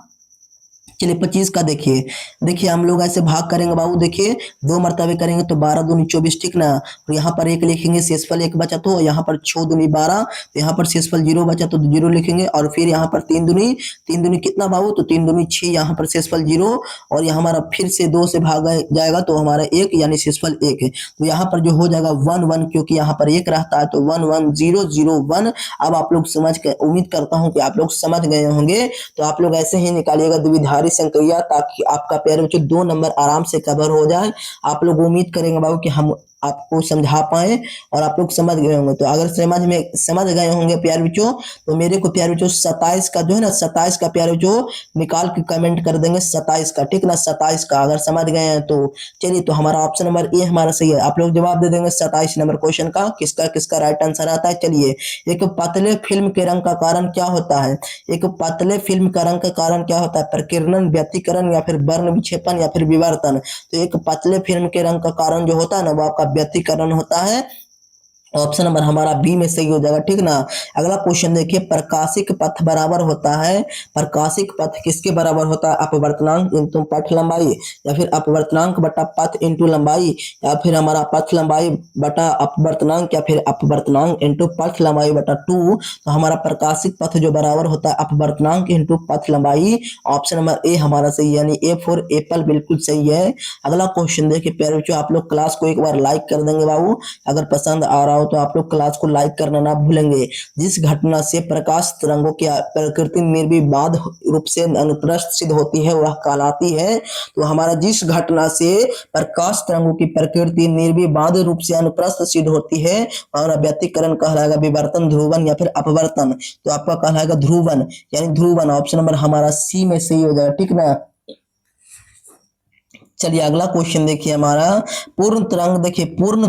चलिए 25 का देखिए, देखिए हम लोग ऐसे भाग करेंगे बाबू। देखिए 2 मरतबे करेंगे तो 12 दूनी 24, ठीक ना। तो यहाँ पर 1 लिखेंगे, शेषफल 1 बचा, तो यहाँ पर 6 दूनी 12, तो यहाँ पर शेषफल 0 बचा तो 0 लिखेंगे। और फिर यहाँ पर 3 दूनी कितना बाबू, तो 3 दूनी 6, यहाँ पर शेषफल 0, और यहाँ हमारा फिर से 2 से भागा जाएगा तो हमारा 1, यानी शेषफल 1 है। तो यहाँ पर जो हो जाएगा 1 1, क्योंकि यहाँ पर 1 रहता है तो 1 1 0 0 1। अब आप लोग समझ के, उम्मीद करता हूँ कि आप लोग समझ गए होंगे। तो आप लोग ऐसे ही निकालिएगा द्विधारी संक्रिया, ताकि आपका प्यारे बच्चों 2 नंबर आराम से कवर हो जाए। आप लोग उम्मीद करेंगे बाबू कि हम आपको समझा पाए और आप लोग समझ गए होंगे। तो अगर समझ गए होंगे प्यारे बच्चों, तो मेरे को प्यारे बच्चों 27 का जो है ना, 27 का प्यारे बच्चों निकाल के कमेंट कर देंगे 27 का, ठीक ना। 27 का अगर समझ गए हैं तो चलिए, तो हमारा ऑप्शन नंबर ए हमारा सही है। आप लोग जवाब दे देंगे 27 नंबर क्वेश्चन का, किसका किसका राइट आंसर आता है। चलिए, एक पतले फिल्म के रंग का कारण क्या होता है। एक पतले फिल्म का रंग का कारण क्या होता है, प्रकीर्णन, व्यतिकरण, या फिर वर्ण विक्षेपण, या फिर विवर्तन। तो एक पतले फिल्म के रंग का कारण जो होता है ना, वो आपका व्यतिकरण होता है। ऑप्शन नंबर हमारा बी में सही हो जाएगा, ठीक ना। अगला क्वेश्चन देखिए, प्रकाशिक पथ बराबर होता है, प्रकाशिक पथ किसके बराबर होता है, अपवर्तनांक इंटू पथ लंबाई, या फिर अपवर्तनांक बटा पथ इंटू लंबाई, या फिर हमारा पथ लंबाई बटा अपवर्तनांक, या फिर अपवर्तनांक इंटू पथ लंबाई बटा 2। तो हमारा प्रकाशिक पथ जो बराबर होता है अपवर्तनांक इंटू पथ लंबाई। ऑप्शन नंबर ए हमारा सही, यानी ए फॉर एप्पल बिल्कुल सही है। अगला क्वेश्चन देखिए प्यारे बच्चों, आप लोग क्लास को एक बार लाइक कर देंगे बाबू, अगर पसंद आ रहा हो तो आप लोग क्लास को लाइक करना ना भूलेंगे। जिस घटना से प्रकाश तरंगों की प्रकृति निर्विवाद रूप से अनुप्रस्थ सिद्ध होती है वह कहलाती है। तो हमारा जिस घटना से प्रकाश तरंगों की प्रकृति निर्विवाद रूप से अनुप्रस्थ सिद्ध होती है हमारा व्यतिकरण कहलाएगा, विवर्तन, ध्रुवन, या फिर अपवर्तन। तो आपका कहलाएगा ध्रुवन, यानी ध्रुवन। ऑप्शन नंबर हमारा सी में सही हो जाएगा, ठीक ना। चलिए अगला क्वेश्चन देखिए हमारा, पूर्ण तरंग। देखिए पूर्ण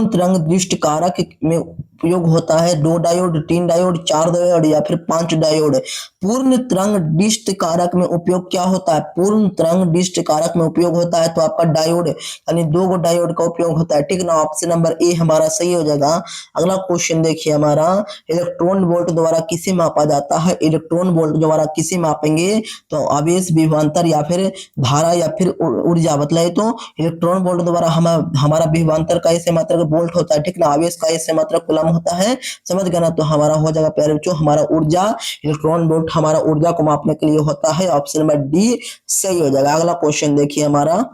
तरंग दृष्टि कारक में उपयोग होता है 2 डायोड, 3 डायोड, 4 डायोड, या फिर 5 डायोड। पूर्ण तरंग दृष्टि कारक में उपयोग क्या होता है, पूर्ण तरंग दृष्टि कारक में उपयोग होता है तो आपका डायोड, यानी 2 डायोड का उपयोग होता है, ठीक ना। ऑप्शन नंबर ए हमारा सही हो जाएगा। अगला क्वेश्चन देखिए हमारा, इलेक्ट्रॉन वोल्ट द्वारा किसे मापा जाता है। इलेक्ट्रॉन वोल्ट द्वारा किसे मापेंगे, तो आवेश, विभवांतर, या फिर धारा, या फिर ऊर्जा। मतलब तो इलेक्ट्रॉन वोल्ट द्वारा हमारा विभवांतर का ऐसे मात्रक वोल्ट होता है, ठीक ना। आवेश का ऐसे मात्रक कूलम होता है, समझ गए ना। तो हमारा हो जाएगा प्यारे बच्चों हमारा ऊर्जा, इलेक्ट्रॉन वोल्ट हमारा ऊर्जा को मापने के लिए होता है। ऑप्शन नंबर डी सही हो जाएगा। अगला क्वेश्चन देखिए हमारा,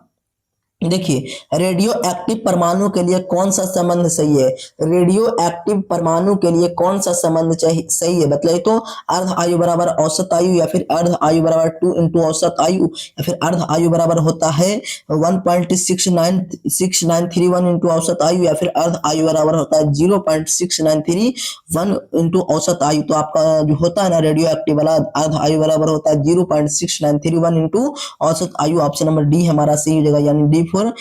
देखिए रेडियो एक्टिव परमाणु के लिए कौन सा संबंध सही है। रेडियो एक्टिव परमाणु के लिए कौन सा संबंध सही है, बताइए तो। अर्ध आयु बराबर औसत आयु, या फिर अर्ध आयु बराबर 2 इंटू औसत आयु, या फिर अर्ध आयु बराबर होता है 1.6931 इंटू औसत आयु, या फिर अर्ध आयु बराबर होता है 0.6931 इंटू औसत आयु। तो आपका जो होता है ना रेडियो एक्टिव वाला, अर्ध आयु बराबर होता है 0.6931 इंटू औसत आयु। ऑप्शन नंबर डी हमारा सही हो जाएगा, यानी डी फॉर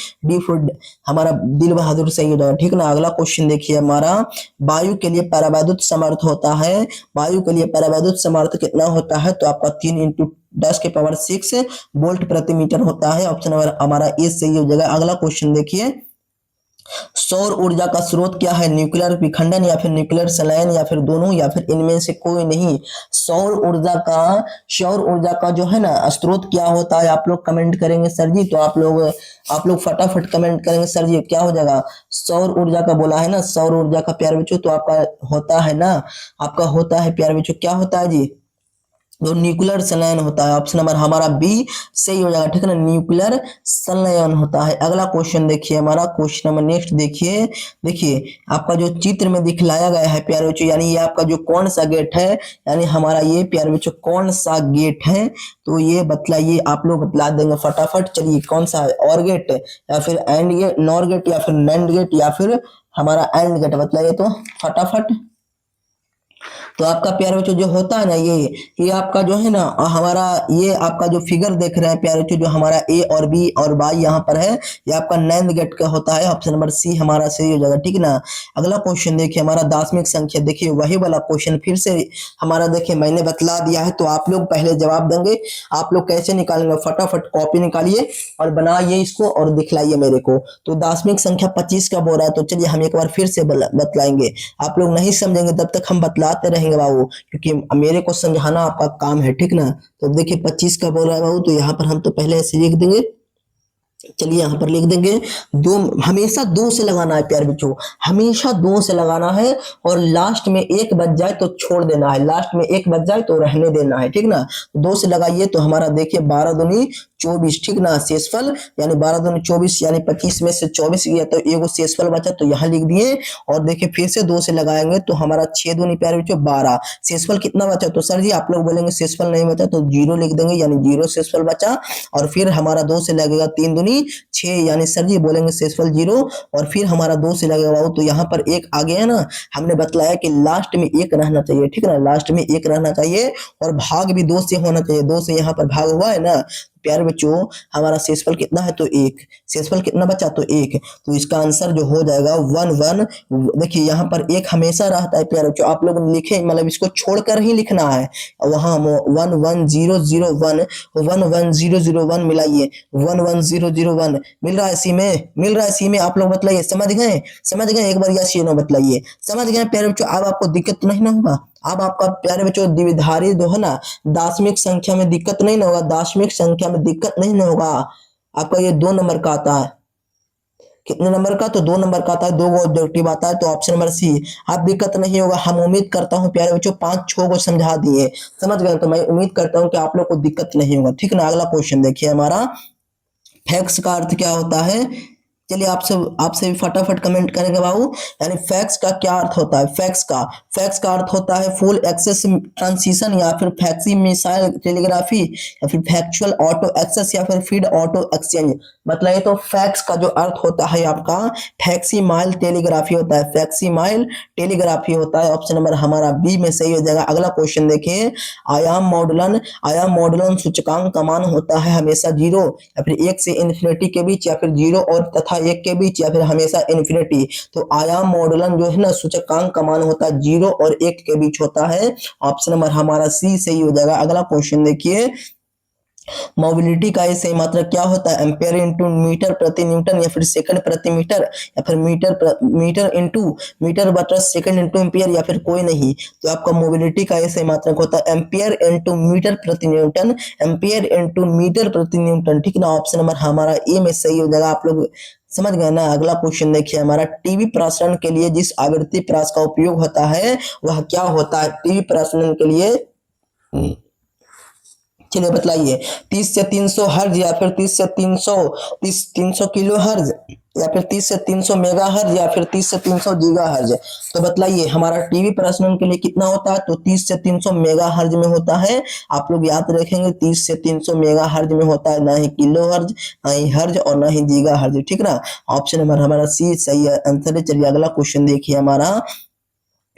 हमारा दिल बहादुर सही हो जाएगा, ठीक ना। अगला क्वेश्चन देखिए हमारा, वायु के लिए परावैद्युत समर्थ होता है, वायु के लिए परावैद्युत समर्थ कितना होता है, तो आपका 3 इंटू 10⁻6 वोल्ट प्रति मीटर होता है। ऑप्शन नंबर हमारा ए सही हो जाएगा। अगला क्वेश्चन देखिए, सौर ऊर्जा का स्रोत क्या है, न्यूक्लियर विखंडन, या फिर न्यूक्लियर संलयन, या फिर दोनों, या फिर इनमें से कोई नहीं। सौर ऊर्जा का जो है ना स्रोत क्या होता है, आप लोग कमेंट करेंगे सर जी, तो आप लोग फटाफट कमेंट करेंगे सर जी, क्या हो जाएगा। सौर ऊर्जा का बोला है ना, सौर ऊर्जा का प्यारे बच्चों तो आपका होता है ना, आपका होता है प्यारे बच्चों, क्या होता है जी, जो न्यूक्लियर संलयन होता है, ऑप्शन नंबर हमारा बी सही हो जाएगा, ठीक है ना, न्यूक्लियर संलयन होता है। अगला क्वेश्चन देखिए हमारा, क्वेश्चन नंबर नेक्स्ट देखिए। देखिए आपका जो चित्र में दिखलाया गया है प्यारे बच्चों, यानी ये आपका जो कौन सा गेट है, यानी हमारा ये प्यारे बच्चों कौन सा गेट है, तो ये बतलाइए, आप लोग बतला देंगे फटाफट। चलिए कौन सा है, और गेट या फिर एंड गेट, नॉर गेट या फिर नैंड गेट या फिर हमारा एंड गेट, बतलाइए तो फटाफट। तो आपका प्यारे बच्चों जो होता है ना, ये आपका जो है ना हमारा, ये आपका जो फिगर देख रहे हैं प्यारे बच्चों, जो हमारा ए और बी और वाई यहाँ पर है, ये आपका नैंड गेट का होता है। ऑप्शन नंबर सी हमारा सही हो जाएगा, ठीक है ना। अगला क्वेश्चन देखिए हमारा दार्शनिक संख्या, देखिए वही वाला क्वेश्चन फिर से हमारा, देखिए मैंने बतला दिया है, तो आप लोग पहले जवाब देंगे। आप लोग कैसे निकालेंगे, फटाफट कॉपी निकालिए और बनाइए इसको और दिखलाइए मेरे को। तो दार्शनिक संख्या 25 का बोल रहा है, तो चलिए हम एक बार फिर से बतलाएंगे। आप लोग नहीं समझेंगे तब तक हम बतलाते रहेंगे बाबू, क्योंकि मेरे को समझाना आपका काम है, ठीक ना। तो देखिए 25 का बोल रहा है बाबू, तो यहाँ पर हम तो पहले ऐसे लिख देंगे। चलिए यहाँ पर लिख देंगे दो, हमेशा दो से लगाना है प्यारे बच्चों, हमेशा दो से लगाना है, और लास्ट में एक बच जाए तो छोड़ देना है, लास्ट में एक बच जाए तो रहने देना है, ठीक ना। दो से लगाइए तो हमारा देखिए 12 दूनी 24, ठीक ना, शेषफल यानी 12 दूनी 24, यानी 25 में से 24 गया तो एगो शेषफल बचा, तो यहाँ लिख दिए। और देखिए फिर से दो से लगाएंगे तो हमारा 6 दूनी प्यारे बच्चों 12, शेषफल कितना बचा, तो सर जी आप लोग बोलेंगे शेषफल नहीं बचा, तो जीरो लिख देंगे, यानी जीरो शेषफल बचा। और फिर हमारा दो से लगेगा 3 दूनी 6, यानी सर जी बोलेंगे शेषफल जीरो। और फिर हमारा दो से लगेगा बाबू, तो यहाँ पर एक आ गया ना, हमने बतलाया कि लास्ट में एक रहना चाहिए, ठीक है ना, लास्ट में एक रहना चाहिए, और भाग भी दो से होना चाहिए, दो से यहाँ पर भाग हुआ है ना प्यारे बच्चों, हमारा शेषफल कितना है, तो एक, शेषफल कितना बचा, तो एक, तो इसका आंसर जो हो जाएगा 1 1। देखिए यहाँ पर एक हमेशा रहता है प्यारे बच्चों, आप लोग लिखे मतलब इसको छोड़कर ही लिखना है, वहां 1 1 0 0 1 1 1 0 0 1 मिलाइए, 1 1 0 0 1 मिल रहा है सी में, मिल रहा है सी में, आप लोग बतलाइए, समझ गए, समझ गए, एक बार यस या नो बतलाइए, समझ गए प्यारे बच्चों। अब आपको दिक्कत तो नहीं ना होगा, अब आपका प्यारे बच्चों द्विधारी जो है ना, दार्शनिक संख्या में दिक्कत नहीं ना होगा, दार्शनिक संख्या में दिक्कत नहीं ना होगा। आपका ये 2 नंबर का आता है, कितने नंबर का, तो 2 नंबर का आता है, 2 ऑब्जेक्टिव आता है, तो ऑप्शन नंबर सी। आप दिक्कत नहीं होगा, हम उम्मीद करता हूँ प्यारे बच्चों 5-6 को समझा दिए, समझ गए, तो मैं उम्मीद करता हूँ कि आप लोग को दिक्कत नहीं होगा, ठीक ना। अगला क्वेश्चन देखिए हमारा, फैक्स का अर्थ क्या होता है। चलिए आपसे भी फटाफट कमेंट करेंगे बाबू, यानी फैक्स का क्या अर्थ होता है। फैक्स का अर्थ होता है फुल एक्सेस ट्रांसिशन, या फिर फैक्सी मिसाइल टेलीग्राफी, या फिर फैक्चुअल ऑटो एक्सेस, या फिर फीड ऑटो एक्सचेंज। मतलब तो फैक्स का जो अर्थ होता है आपका फैक्सी माइल टेलीग्राफी होता है, फैक्सी माइल टेलीग्राफी होता है। ऑप्शन नंबर हमारा बी में सही हो जाएगा। अगला क्वेश्चन देखिए, आयाम मॉडुलन सूचकांक का मान होता है हमेशा 0 या फिर 1 से इन्फिनिटी के बीच, या फिर 0 और तथा 1 के बीच, या फिर हमेशा इन्फिनिटी। तो आयाम मॉडुलन जो है ना सूचकांक का मान होता है 0 और 1 के बीच होता है। ऑप्शन नंबर हमारा सी सही हो जाएगा। अगला क्वेश्चन देखिए, मोबिलिटी का ये सही मात्रक क्या होता है, एम्पेयर इंटू मीटर प्रति न्यूटन, या फिर सेकंड प्रति मीटर, या फिर मीटर इंटू मीटर बटा सेकंड इंटू एम्पियर, या फिर कोई नहीं। तो आपका मोबिलिटी का ये सही मात्रक होता है एम्पियर इंटू मीटर प्रति न्यूटन, एम्पियर इंटू मीटर प्रति न्यूटन, ठीक ना। ऑप्शन नंबर हमारा ए में सही हो जाएगा। आप लोग समझ गए ना। अगला क्वेश्चन देखिए हमारा, टीवी प्रसारण के लिए जिस आवृत्ति प्रास का उपयोग होता है वह क्या होता है। टीवी प्रसारण के लिए चलिए बतलाइए, 30 से 300 हर्ज, या फिर 30 से 300 किलो हर्ज, या फिर 30 से 300 मेगा हर्ज, या फिर 30 से 300 गीगा हर्ज। तो बतलाइए हमारा टीवी प्रसारण के लिए कितना होता है, तो 30 से 300 मेगा हर्ज में होता है। आप लोग याद रखेंगे 30 से 300 मेगा हर्ज में होता है, ना ही किलो हर्ज, ना ही हर्ज और ना ही गीगा हर्ज, ठीक ना। ऑप्शन नंबर हमारा सी सही आंसर है। चलिए अगला क्वेश्चन देखिए हमारा,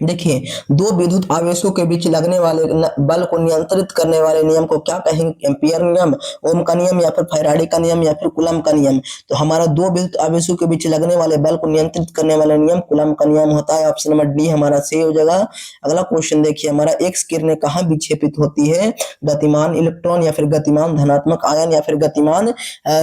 देखिए दो विद्युत आवेशों के बीच लगने वाले बल को नियंत्रित करने वाले नियम को क्या कहेंगे, एम्पियर नियम, ओम का नियम, या फिर फैराडे का नियम, या फिर कूलम का नियम। तो हमारा दो विद्युत आवेशों के बीच लगने वाले बल को नियंत्रित करने वाला नियम कूलम का नियम होता है। ऑप्शन नंबर डी हमारा सही हो जाएगा। अगला क्वेश्चन देखिए हमारा, एक्स किरणें कहाँ विक्षेपित होती है, गतिमान इलेक्ट्रॉन, या फिर गतिमान धनात्मक आयन, या फिर गतिमान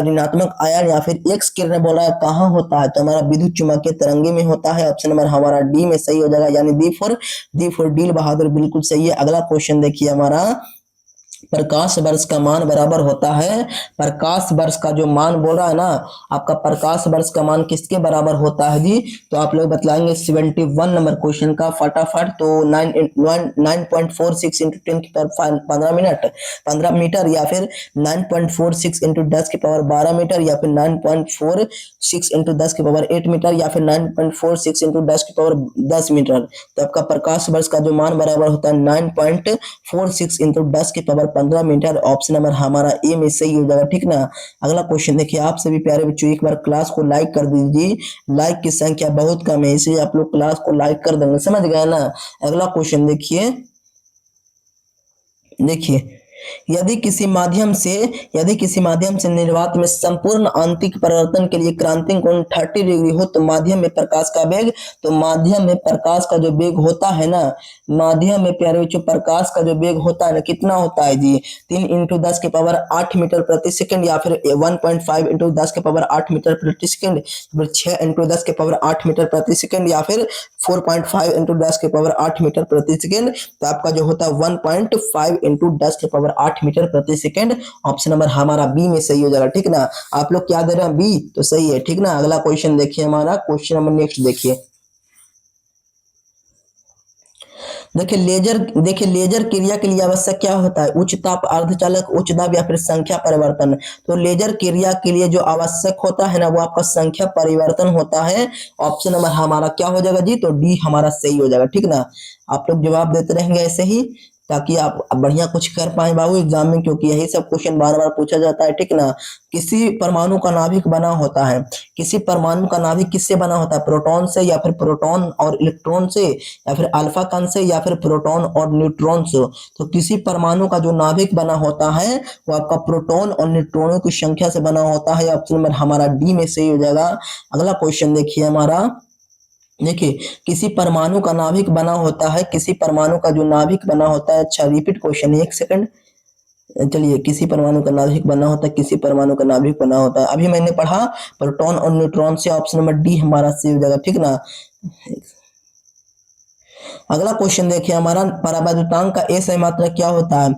ऋणात्मक आयन, या फिर एक्स किरणें बोला है कहाँ होता है, तो हमारा विद्युत चुम्बकीय तरंगे में होता है। ऑप्शन नंबर हमारा डी में सही हो जाएगा, यानी डी फॉर डील बहादुर बिल्कुल सही है। अगला क्वेश्चन देखिए हमारा, प्रकाश वर्ष का मान बराबर होता है, प्रकाश वर्ष का जो मान बोल रहा है ना आपका, प्रकाश वर्ष का मान किसके बराबर होता है जी? तो आप लोग बतलाएंगे 71 नंबर क्वेश्चन का फटाफट। तो 9.46 इंटू 10 की पावर 15 मीटर, या फिर 9.46 इंटू 10 की पावर 12 मीटर, या फिर 9.46 इंटू 10 की पावर 8 मीटर, या फिर 9.46 इंटू 10 की पावर 10 मीटर। तो आपका प्रकाश वर्ष का जो मान बराबर होता है 9.46 इंटू 10 की पावर 15 मीटर। ऑप्शन नंबर हमारा ए में सही हो जाएगा, ठीक ना। अगला क्वेश्चन देखिए, आप सभी प्यारे बच्चों एक बार क्लास को लाइक कर दीजिए, लाइक की संख्या बहुत कम है, इसलिए आप लोग क्लास को लाइक कर देंगे, समझ गए ना। अगला क्वेश्चन देखिए, देखिए यदि किसी माध्यम से निर्वात में संपूर्ण आंतरिक परिवर्तन के लिए क्रांतिक कोण 30 डिग्री हो तो माध्यम में प्रकाश का वेग, तो माध्यम में प्रकाश का जो वेग होता है ना, माध्यम में प्यारे बच्चों प्रकाश का जो वेग होता है ना, कितना होता है जी? 3 इंटू 10 के पावर 8 मीटर प्रति सेकंड, या फिर 1.5 इंटू 10 के पावर 8 मीटर प्रति सेकंड, फिर 6 इंटू 10 के पावर 8 मीटर प्रति सेकंड, या फिर 4.5 इंटू 10 के पावर 8 मीटर प्रति सेकंड। तो आपका जो होता है 1.5 इंटू 10 के पावर 8 मीटर प्रति सेकंड। ऑप्शन नंबर हमारा बी में सही हो जाएगा, ठीक ना। आप लोग क्या दे रहे हैं? बी, तो सही है, ठीक ना। अगला क्वेश्चन देखिए, हमारा क्वेश्चन नंबर नेक्स्ट देखिए, देखिए लेजर क्रिया के लिए आवश्यक क्या होता है? उच्च ताप, अर्धचालक, उच्च दाब, या फिर संख्या परिवर्तन। तो लेजर क्रिया के लिए जो आवश्यक होता है ना, वो आपका संख्या परिवर्तन होता है। ऑप्शन नंबर हमारा क्या हो जाएगा जी? तो डी हमारा सही हो जाएगा, ठीक ना। आप लोग जवाब देते रहेंगे ऐसे ही, ताकि आप बढ़िया कुछ कर पाए बाबू एग्जाम में, क्योंकि यही सब क्वेश्चन बार बार पूछा जाता है, ठीक ना। किसी परमाणु का नाभिक बना होता है, किसी परमाणु का नाभिक किससे बना होता है? प्रोटॉन से, या फिर प्रोटॉन और इलेक्ट्रॉन से, या फिर अल्फा कण से, या फिर प्रोटॉन और न्यूट्रॉन से। तो किसी परमाणु का जो नाभिक बना होता है वो आपका प्रोटॉन और न्यूट्रॉनों की संख्या से बना होता है। ऑप्शन नंबर हमारा डी में सही हो जाएगा। अगला क्वेश्चन देखिए हमारा, देखिए किसी परमाणु का नाभिक बना होता है, किसी परमाणु का जो नाभिक बना होता है, अच्छा रिपीट क्वेश्चन, एक सेकंड, चलिए, किसी परमाणु का नाभिक बना होता है, किसी परमाणु का नाभिक बना होता है, अभी मैंने पढ़ा प्रोटॉन और न्यूट्रॉन से। ऑप्शन नंबर डी हमारा सही हो जाएगा, ठीक ना। अगला क्वेश्चन देखिए हमारा, परावैद्युतांक का एस आई मात्रक क्या होता है?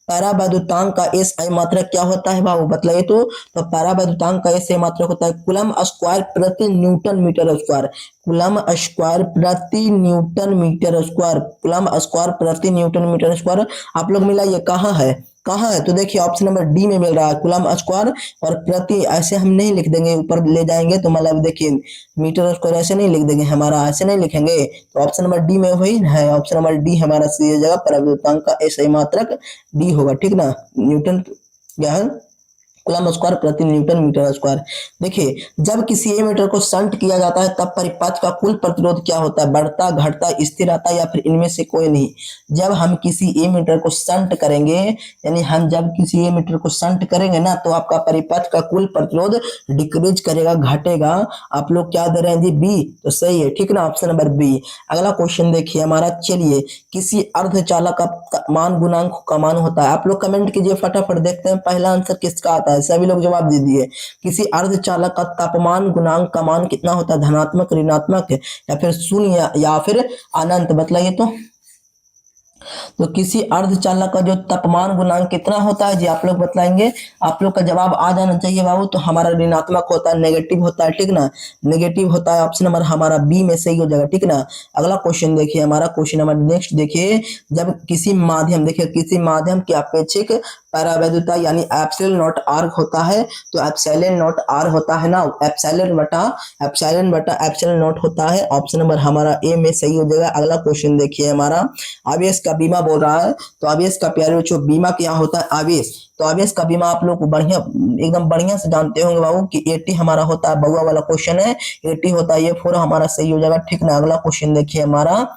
परावैद्युतांक का एस आई मात्रक क्या होता है बाबू, बतलाइए तो परावैद्युतांक का एस आई मात्रक होता है कूलम स्क्वायर प्रति newton metre square. Coulomb square प्रति newton metre square, coulomb square प्रति न्यूटन मीटर स्क्वायर। आप लोग मिला ये कहाँ है, कहाँ है? तो देखिए ऑप्शन नंबर डी में मिल रहा है, कूलम स्क्वायर और प्रति ऐसे हम नहीं लिख देंगे, ऊपर ले जाएंगे तो मतलब देखिए मीटर स्क्वायर ऐसे नहीं लिख देंगे, हमारा ऐसे नहीं लिखेंगे। तो ऑप्शन नंबर डी में वही है, ऑप्शन नंबर डी हमारा सही जगह परावैद्युतांक का ऐसा ही मात्रक डी होगा, ठीक ना। न्यूटन क्या है? कूलम स्क्वायर प्रति न्यूटन मीटर स्क्वायर। देखिए जब किसी एमीटर को शंट किया जाता है तब परिपथ का कुल प्रतिरोध क्या होता है? बढ़ता, घटता, स्थिर रहता, या फिर इनमें से कोई नहीं। जब हम किसी एमीटर को शंट करेंगे, यानी हम जब किसी एमीटर को शंट करेंगे ना, तो आपका परिपथ का कुल प्रतिरोध डिक्रीज करेगा, घटेगा। आप लोग क्या दे रहे हैं जी? बी, तो सही है, ठीक ना, ऑप्शन नंबर बी। अगला क्वेश्चन देखिए हमारा, चलिए किसी अर्धचालक का मान गुणांक का मान होता है। आप लोग कमेंट कीजिए फटाफट, देखते हैं पहला आंसर किसका आता है, सभी लोग जवाब दीजिए। किसी अर्धचालक का तापमान गुणांक का मान कितना होता है? धनात्मक, ऋणात्मक, या फिर शून्य, या फिर अनंत, बतलाइए तो किसी अर्धचालक का जो तापमान गुणांक कितना होता है जी? आप लोग बतलाएंगे, आप लोग का जवाब आ जाना चाहिए बाबू। तो हमारा ऋणात्मक होता है, नेगेटिव होता है, ठीक ना, नेगेटिव होता है। ऑप्शन नंबर हमारा बी में सही हो जाएगा, ठीक ना। अगला क्वेश्चन देखिए हमारा, क्वेश्चन नंबर नेक्स्ट देखिए, जब किसी माध्यम, देखिए किसी माध्यम की अपेक्षिक परावैद्युता यानी एप्सिलॉन नॉट आर होता है, तो एप्सिलॉन नॉट आर होता है ना, एप्सिलॉन बटा एप्सिलॉन नॉट होता है। ऑप्शन नंबर हमारा ए में सही हो जाएगा। अगला क्वेश्चन देखिए हमारा, आवेश का बीमा बोल रहा है, तो आवेश का प्यारे बच्चों बीमा क्या होता है? आवेश, तो आवेश का बीमा आप लोग बढ़िया एकदम बढ़िया से जानते होंगे बाबू कि 80 हमारा होता है, बउआ वाला क्वेश्चन है, 80 होता है, ये 4 हमारा सही हो जाएगा, ठीक ना। अगला क्वेश्चन देखिए हमारा,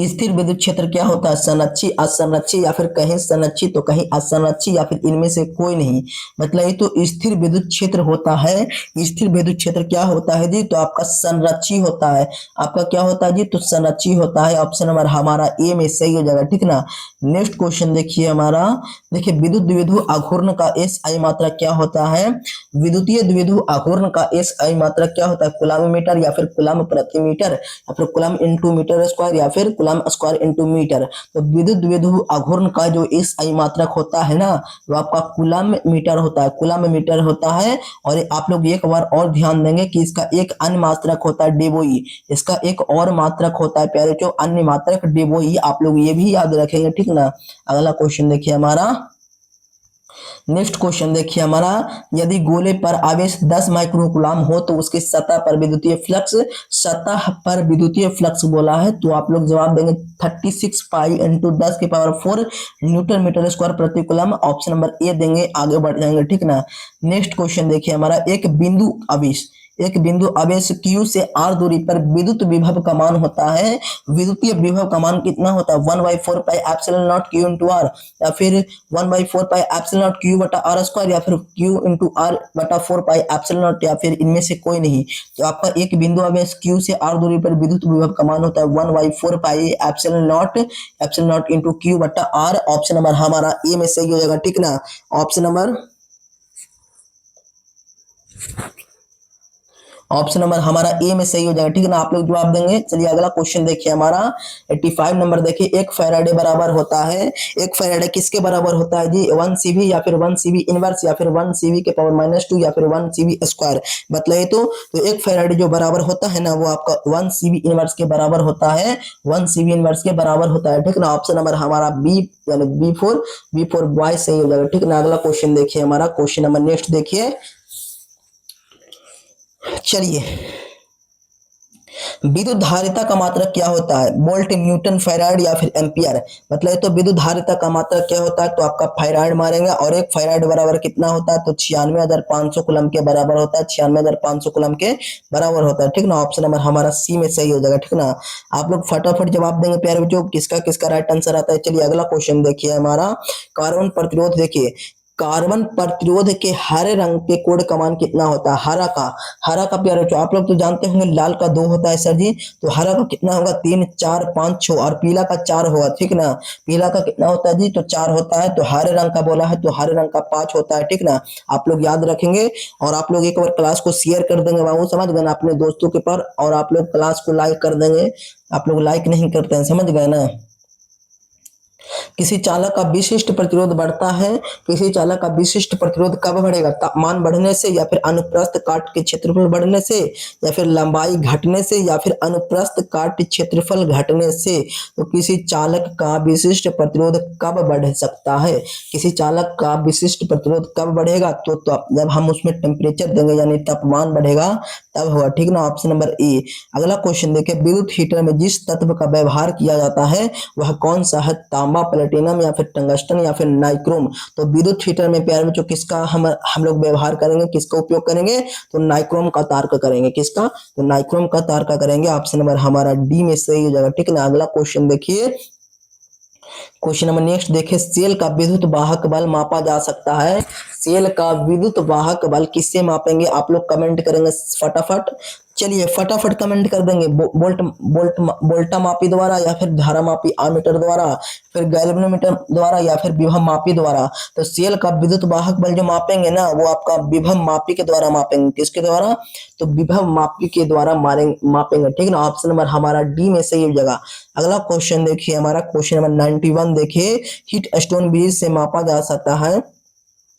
स्थिर विद्युत क्षेत्र क्या होता है? संरक्षी, असंरक्षी, या फिर कहीं संरक्षी तो कहीं असंरक्षी, या फिर इनमें से कोई नहीं। मतलब ये तो स्थिर विद्युत क्षेत्र होता है। स्थिर विद्युत क्षेत्र क्या होता है जी? तो आपका संरक्षी होता है। आपका क्या होता है जी? तो संरक्षी होता है। ऑप्शन नंबर हमारा ए में सही हो जाएगा, ठीक ना। नेक्स्ट क्वेश्चन देखिए हमारा, देखिए विद्युत द्विध्रुव आघूर्ण का एस आई मात्रक क्या होता है? विद्युतीय द्विध्रुव आघूर्ण का एस आई मात्रक क्या होता है? कूलम मीटर, या फिर कूलम प्रति मीटर, या फिर कूलम इंटू मीटर स्क्वायर, या फिर कूलम स्क्वायर इंटू मीटर। तो विद्युत विभव आघूर्ण का जो एसआई मात्रक होता है ना, वो आपका कूलम मीटर होता है, कूलम मीटर होता है। और आप लोग एक बार और ध्यान देंगे कि इसका एक अन्य मात्रक होता है डेबोई, इसका एक और मात्रक होता है प्यारे जो अन्य मात्रक डेबोई, आप लोग ये भी याद रखेंगे, ठीक ना। अगला क्वेश्चन देखिए हमारा, नेक्स्ट क्वेश्चन देखिए हमारा, यदि गोले पर आवेश 10 माइक्रोकूलम हो तो उसकी सतह पर विद्युतीय फ्लक्स, सतह पर विद्युतीय फ्लक्स बोला है तो आप लोग जवाब देंगे 36 पाई इंटू 10 की पावर 4 न्यूटन मीटर स्क्वायर प्रति कूलम, ऑप्शन नंबर ए देंगे, आगे बढ़ जाएंगे, ठीक ना। नेक्स्ट क्वेश्चन देखिए हमारा, एक बिंदु आवेश Q से R दूरी पर विद्युत विभव का मान होता है, विद्युतीय विभव का मान कितना होता है 1/4 pi epsilon nought Q into R, या फिर 1/4 पाई एप्सिलॉन नॉट Q बटा आर स्क्वायर, या फिर Q इंटू आर बटा 4 पाई एप्सिलॉन नॉट, या फिर इनमें से कोई नहीं। तो आपका एक बिंदु आवेश Q से R दूरी पर विद्युत विभव का मान होता है 1/4 pi epsilon not into Q बटा आर, ऑप्शन नंबर हमारा ए में सही हो जाएगा, ठीक ना। ऑप्शन नंबर हमारा ए में सही हो जाएगा, ठीक है ना। आप लोग जवाब देंगे। चलिए अगला क्वेश्चन देखिए हमारा 85 नंबर देखिए, एक फैराडे बराबर होता है, एक फैराडे किसके बराबर होता है जी 1 सीवी, या फिर 1 सीवी इनवर्स, या फिर 1 सीवी के पावर -2, या फिर 1 सीवी स्क्वायर बतलाइए। तो एक फैराडे जो बराबर होता है ना वो आपका 1 सीवी इनवर्स के बराबर होता है, 1 सीवी इनवर्स के बराबर होता है, ठीक ना। ऑप्शन नंबर हमारा बी यानी बी फोर बॉय सही हो जाएगा, ठीक ना। अगला क्वेश्चन देखिए हमारा, क्वेश्चन नंबर नेक्स्ट देखिए, चलिए विद्युत धारिता का मात्रक क्या होता है, वोल्ट न्यूटन फैराड या फिर एम्पियर, मतलब तो विद्युत धारिता का मात्रक क्या होता है तो आपका फैराड मारेंगे, और एक फैराड बराबर कितना होता है तो 96,500 कूलम के बराबर होता है, 96,500 कूलम के बराबर होता है, ठीक ना। ऑप्शन नंबर हमारा सी में सही हो जाएगा, ठीक ना। आप लोग फटाफट जवाब देंगे प्यारे बच्चों, किसका किसका राइट आंसर आता है। चलिए अगला क्वेश्चन देखिए हमारा, कार्बन प्रतिरोध देखिए, कार्बन प्रतिरोध के हरे रंग के कोड का मान कितना होता है, हरा का प्यारे बच्चों आप लोग तो जानते होंगे लाल का 2 होता है सर जी, तो हरा का कितना होगा 3 4 5 6, और पीला का 4 होगा, ठीक ना। पीला का कितना होता है जी तो 4 होता है, तो हरे रंग का बोला है तो हरे रंग का 5 होता है, ठीक ना। आप लोग याद रखेंगे, और आप लोग एक बार क्लास को शेयर कर देंगे बाबू, समझ गए ना, अपने दोस्तों के पर, और आप लोग क्लास को लाइक कर देंगे, आप लोग लाइक नहीं करते हैं, समझ गए ना। किसी चालक का विशिष्ट प्रतिरोध बढ़ता है, किसी चालक का विशिष्ट प्रतिरोध कब बढ़ेगा, तापमान बढ़ने से, या फिर अनुप्रस्थ काट के क्षेत्रफल बढ़ने से, या फिर लंबाई घटने से, या फिर अनुप्रस्थ काट क्षेत्रफल घटने से। तो किसी चालक का विशिष्ट प्रतिरोध कब बढ़ सकता है, किसी चालक का विशिष्ट प्रतिरोध कब बढ़ेगा तो जब हम उसमें टेम्परेचर देंगे यानी तापमान बढ़ेगा तब होगा, ठीक ना। ऑप्शन नंबर ए। अगला क्वेश्चन देखिए, विद्युत हीटर में जिस तत्व का व्यवहार किया जाता है वह कौन सा है, तांबा, प्लेटिनम, या फिर टंगस्टन, या फिर नाइक्रोम। तो विद्युत हीटर में प्यारे बच्चों किसका हम लोग व्यवहार करेंगे, किसका उपयोग करेंगे तो नाइक्रोम का तार का करेंगे, किसका तो नाइक्रोम का तार का करेंगे। ऑप्शन नंबर हमारा डी में सही हो जाएगा, ठीक ना। अगला क्वेश्चन देखिए, क्वेश्चन नंबर नेक्स्ट देखिए, सेल का विद्युत वाहक बल मापा जा सकता है, सेल का विद्युत वाहक बल किससे मापेंगे, आप लोग कमेंट करेंगे फटाफट। चलिए फटाफट कमेंट कर देंगे, बोल्टा मापी द्वारा, या फिर धारा मापी आमीटर द्वारा, फिर गैल्वेनोमीटर द्वारा, या फिर विभव मापी द्वारा। तो सेल का विद्युत वाहक बल जो मापेंगे ना वो आपका विभव मापी के द्वारा मापेंगे, किसके द्वारा तो विभव मापी के द्वारा मापेंगे, ठीक ना। ऑप्शन नंबर हमारा डी में सही हो जाएगा। अगला क्वेश्चन देखिए हमारा, क्वेश्चन नंबर 91 देखिए, हीट स्टोन ब्रिज से मापा जा सकता है,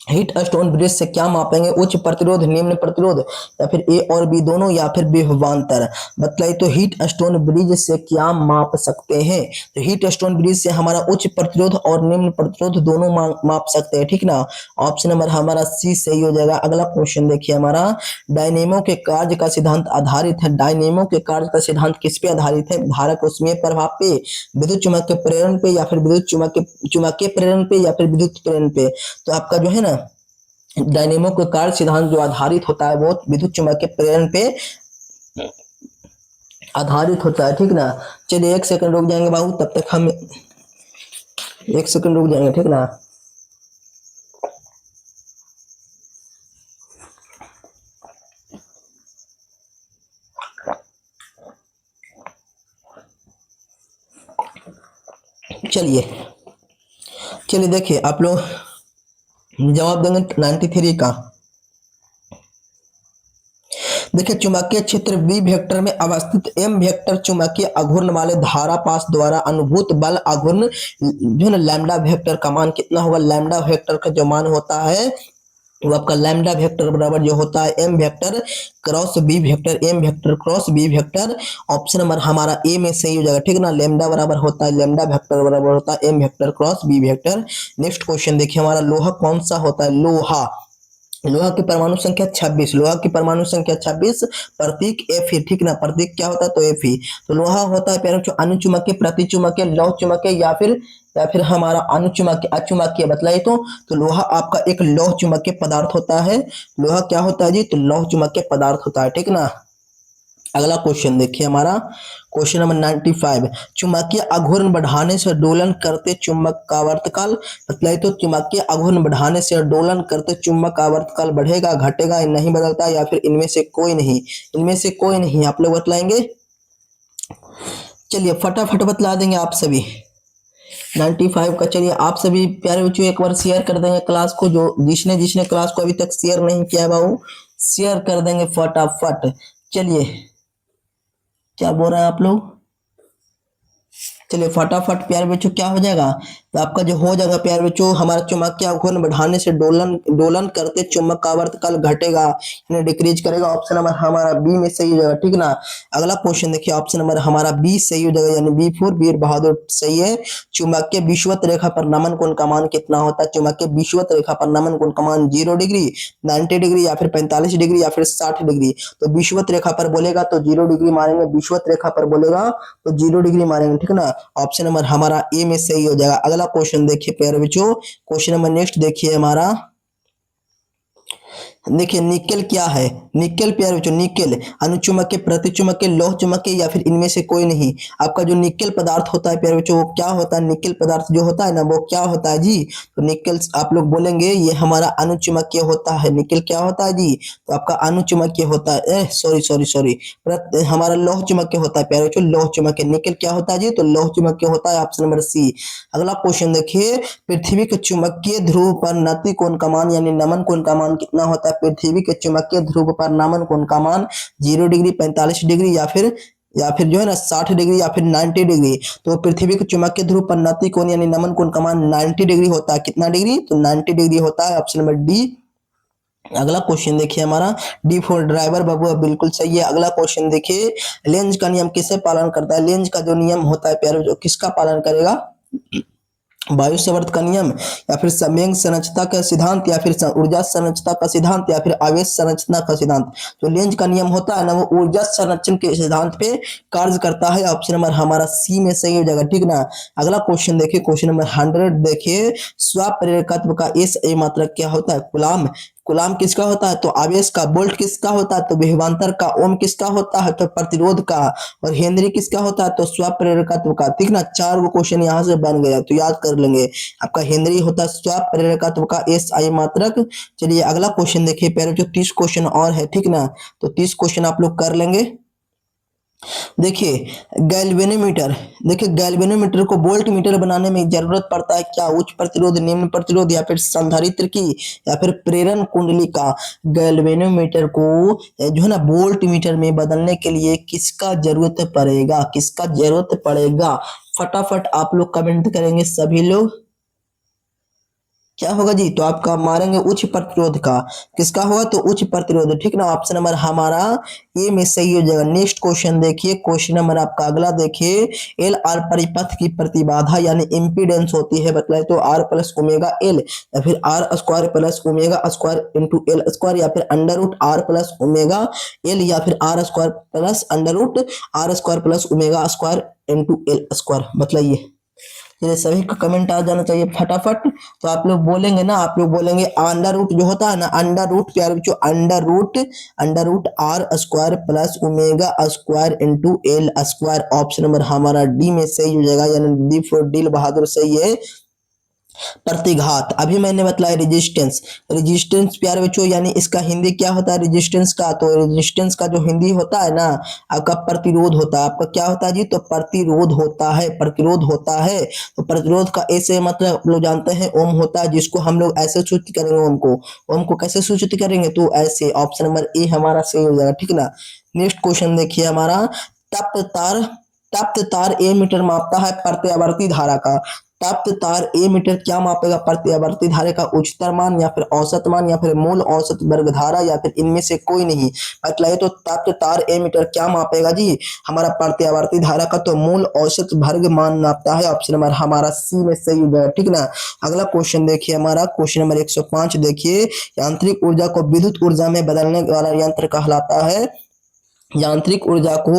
हीट स्टोन ब्रिज से क्या मापेंगे, उच्च प्रतिरोध, निम्न प्रतिरोध, या फिर ए और बी दोनों, या फिर विभवांतर। बताइए तो हीट स्टोन ब्रिज से क्या माप सकते हैं, तो हीट स्टोन ब्रिज से हमारा उच्च प्रतिरोध और निम्न प्रतिरोध दोनों माप सकते हैं, ठीक ना। ऑप्शन नंबर हमारा सी सही हो जाएगा। अगला क्वेश्चन देखिए हमारा, डायनेमो के कार्य का सिद्धांत आधारित है, डायनेमो के कार्य का सिद्धांत किस पे आधारित है, धारक ऊष्मीय प्रभाव पे, विद्युत चुम्बक के प्रेरण पे, या फिर विद्युत चुम्बकीय प्रेरण पे, या फिर विद्युत प्रेरण पे। तो आपका जो है ना डायनेमो के कार्य सिद्धांत जो आधारित होता है वो विद्युत चुम्बकीय प्रेरण पे आधारित होता है, ठीक ना। चलिए 1 सेकंड रुक जाएंगे बाबू, तब तक हम 1 सेकंड रुक जाएंगे, ठीक ना। चलिए चलिए देखिए आप लोग जवाब देंगे 93 का। देखिए चुंबकीय क्षेत्र बी वेक्टर में अवस्थित एम वेक्टर चुंबकीय आघूर्ण वाले धारा पास द्वारा अनुभूत बल आघूर्ण जो है ना लैम्डा वेक्टर का मान कितना होगा। लैम्डा वेक्टर का जो मान होता है वो आपका लैम्डा वेक्टर बराबर जो होता है M vector cross B vector, M vector cross B vector. Option number हमारा ए में सही हो जाएगा, ठीक ना। लैम्डा बराबर होता है, लैम्डा वेक्टर बराबर होता है M vector cross B vector. Next question देखिए हमारा लोहा कौन सा होता है। लोहा, लोहा की परमाणु संख्या 26, लोहा की परमाणु संख्या 26, प्रतीक Fe, ठीक ना। प्रतीक क्या होता है तो Fe। तो लोहा होता है प्यारे बच्चों अनुचुंबकीय, प्रतिचुंबकीय, लौह चुंबकीय या फिर हमारा अनुचुंबकीय अचुंबकीय बतलाइए तो लोहा आपका एक लौह चुंबकीय पदार्थ होता है। लोहा क्या होता है जी तो लौह चुंबकीय पदार्थ होता है, ठीक ना। अगला क्वेश्चन देखिए हमारा क्वेश्चन नंबर 95, चुंबकीय आघूर्ण बढ़ाने से दोलन करते चुंबक का आवर्तकाल बतलाइए तो चुंबकीय आघूर्ण बढ़ाने से दोलन करते चुंबक का आवर्तकाल बढ़ेगा, घटेगा, नहीं बदलता या फिर इनमें से कोई नहीं। इनमें से कोई नहीं आप लोग बतलाएंगे। चलिए फटाफट बतला देंगे आप सभी 95 का। चलिए आप सभी प्यारे बच्चों एक बार शेयर कर देंगे क्लास को, जो जिसने जिसने क्लास को अभी तक शेयर नहीं किया है बाबू शेयर कर देंगे फटाफट। चलिए क्या बोल रहे हैं आप लोग। चलिए फटाफट प्यारे बच्चों क्या हो जाएगा तो आपका जो हो जाएगा प्यारे बच्चों हमारा चुंबकीय आघूर्ण बढ़ाने से दोलन दोलन करते चुंबक का आवर्तकाल घटेगा, यानी डिक्रीज करेगा। ऑप्शन नंबर हमारा बी में सही हो जाएगा, ठीक ना। अगला क्वेश्चन देखिए ऑप्शन नंबर हमारा बी सही हो जाएगा, यानी बी4 वीर बहादुर सही है। चुंबकीय विषुवत रेखा पर नमन कोण का मान कितना होता है। चुंबकीय विषुवत रेखा पर नमन कोण का मान 0 डिग्री, 90 डिग्री या फिर 45 डिग्री या फिर 60 डिग्री। तो विषुवत रेखा पर बोलेगा तो 0 डिग्री मारेंगे, विषुवत रेखा पर बोलेगा तो 0 डिग्री मारेंगे, ठीक ना। ऑप्शन नंबर हमारा ए में सही हो जाएगा। अगला क्वेश्चन देखिए प्यारे बच्चों, क्वेश्चन नंबर नेक्स्ट देखिए हमारा, देखिए निकेल क्या है। निकेल प्यारे बच्चों निकेल अनुचुंबकीय, प्रतिचुंबकीय, लौह चुंबकीय या फिर इनमें से कोई नहीं। आपका जो निकेल पदार्थ होता है प्यारे बच्चों वो क्या होता है। निकेल पदार्थ जो होता है ना वो क्या होता है जी तो निकेल आप लोग बोलेंगे ये हमारा अनुचुंबकीय होता है। निकेल क्या होता है जी तो आपका अनुचुंबकीय होता है, सॉरी सॉरी सॉरी हमारा लौह चुंबकीय होता है प्यारे बच्चों, लौह चुंबकीय। निकेल क्या होता है जी तो लौह चुंबकीय होता है, ऑप्शन नंबर सी। अगला क्वेश्चन देखिए, पृथ्वी के चुंबकीय ध्रुव पर नति कोण का मान यानी नमन कोण का मान कितना होता है। पृथ्वी के चुंबकीय ध्रुव पर नमन कोण का मान 0 डिग्री, 45 डिग्री या फिर जो है ना 60 डिग्री या फिर 90 डिग्री। तो पृथ्वी के चुंबकीय ध्रुव पर नति कोण यानी नमन कोण का मान 90 डिग्री होता है। कितना डिग्री तो 90 डिग्री होता है, ऑप्शन नंबर डी। अगला क्वेश्चन देखिए हमारा D4 ड्राइवर बबुआ बिल्कुल सही है। अगला क्वेश्चन देखिए, लेंज का नियम किसे पालन करता है। लेंज का जो नियम होता है प्यारे जो किसका पालन करेगा, वायु संवर्त का नियम या फिर संवेग संरचना का सिद्धांत या फिर ऊर्जा संरचना का सिद्धांत या फिर आवेश संरचना का सिद्धांत। जो लेंज का नियम होता है ना वो ऊर्जा संरक्षण के सिद्धांत पे कार्य करता है, ऑप्शन नंबर हमारा सी में सही हो जाएगा, ठीक ना। अगला क्वेश्चन देखिए क्वेश्चन नंबर 100 देखिए, स्वप्रेरकत्व का एस ए मात्रक क्या होता है। गुलाम, गुलाम किसका होता है तो आवेश का। बोल्ट किसका होता है तो विभवांतर का। ओम किसका होता है तो प्रतिरोध का। और हेनरी किसका होता है तो स्वप्रेरकत्व का, ठीक ना। 4 गो क्वेश्चन यहाँ से बन गया तो याद कर लेंगे। आपका हेनरी होता है स्वप्रेरकत्व का एस आई मात्रक। चलिए अगला क्वेश्चन देखिए प्यारे जो 30 क्वेश्चन और है, ठीक ना। तो 30 क्वेश्चन आप लोग कर लेंगे। देखिए गैल्वेनोमीटर, देखिए गैल्वेनोमीटर को वोल्ट मीटर बनाने में जरूरत पड़ता है क्या। उच्च प्रतिरोध, निम्न प्रतिरोध या फिर संधारित्र की या फिर प्रेरण कुंडली का। गैल्वेनोमीटर को जो है ना वोल्ट मीटर में बदलने के लिए किसका जरूरत पड़ेगा, किसका जरूरत पड़ेगा। फटाफट आप लोग कमेंट करेंगे सभी लोग। क्या होगा जी तो आपका मारेंगे उच्च प्रतिरोध का। किसका होगा तो उच्च प्रतिरोध, ठीक ना। ऑप्शन नंबर हमारा ए में सही हो जाएगा। नेक्स्ट क्वेश्चन देखिए, क्वेश्चन नंबर आपका अगला देखिए, एल आर परिपथ की प्रतिबाधा यानी इम्पीडेंस होती है बतलाए तो आर प्लस ओमेगा एल या फिर R square plus omega square into L square या फिर under root R plus omega L या फिर R square plus under root R square plus omega square into L square बतलाइए। ये सभी का कमेंट आ जाना चाहिए फटाफट। तो आप लोग बोलेंगे ना, आप लोग बोलेंगे अंडर रूट जो होता है ना, अंडर रूट प्यारे बच्चों under root R square plus omega square into L square. Option number हमारा डी में सही हो जाएगा, यानी डी फॉर डील बहादुर सही है। प्रतिघात, अभी मैंने बताया रेजिस्टेंस। रेजिस्टेंस प्यारे बच्चों यानी इसका हिंदी क्या होता है रेजिस्टेंस का, तो रेजिस्टेंस का जो हिंदी होता है ना आपका प्रतिरोध होता है। आपका क्या होता है जी, तो प्रतिरोध होता है, प्रतिरोध होता है। तो प्रतिरोध का ऐसे मतलब आप लोग जानते हैं ओम होता है, जिसको हम लोग ऐसे सूचित करेंगे ओम को। ओम को कैसे सूचित करेंगे, तो ऐसे, ऑप्शन नंबर ए हमारा सही हो जाएगा, ठीक ना। नेक्स्ट क्वेश्चन देखिए हमारा, तप्त तार, तप्त तार ए मीटर मापता है प्रत्यावर्ती धारा का। तप्त तार ए मीटर क्या मापेगा, प्रत्यावर्ती धारा का उच्चतर मान या फिर औसत मान या फिर मूल औसत वर्ग धारा या फिर इनमें से कोई नहीं। मतलब तो तप्त तार ए मीटर क्या मापेगा जी, हमारा प्रत्यावर्ती धारा का तो मूल औसत वर्ग मान नापता है। ऑप्शन नंबर हमारा सी में सही हो जाएगा, ठीक ना। अगला क्वेश्चन देखिए हमारा, क्वेश्चन नंबर 105 देखिए, यांत्रिक ऊर्जा को विद्युत ऊर्जा में बदलने वाला यंत्र कहलाता है। यांत्रिक ऊर्जा को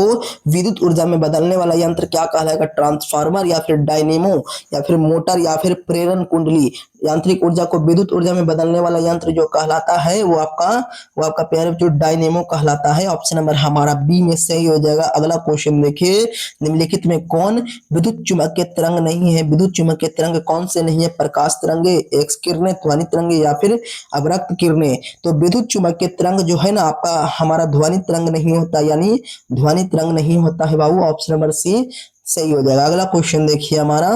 विद्युत ऊर्जा में बदलने वाला यंत्र क्या कहलाएगा, ट्रांसफार्मर या फिर डायनेमो या फिर मोटर या फिर प्रेरण कुंडली। यांत्रिक ऊर्जा को विद्युत ऊर्जा में बदलने वाला यंत्र जो कहलाता है वो आपका प्यारे जो डायनेमो कहलाता है। ऑप्शन नंबर हमारा बी में सही हो जाएगा। अगला क्वेश्चन देखिए, निम्नलिखित में कौन विद्युत चुम्बकीय तरंग नहीं है। विद्युत चुम्बकीय तरंग कौन से नहीं है, प्रकाश तरंगे, एक्स किरणें, ध्वनि तरंगे या फिर अवरक्त किरणें। तो विद्युत चुम्बकीय तरंग जो है ना आपका हमारा ध्वनि तरंग नहीं होता, यानी ध्वनि तरंग नहीं होता है बाबू। ऑप्शन नंबर सी सही हो जाएगा। अगला क्वेश्चन देखिए हमारा,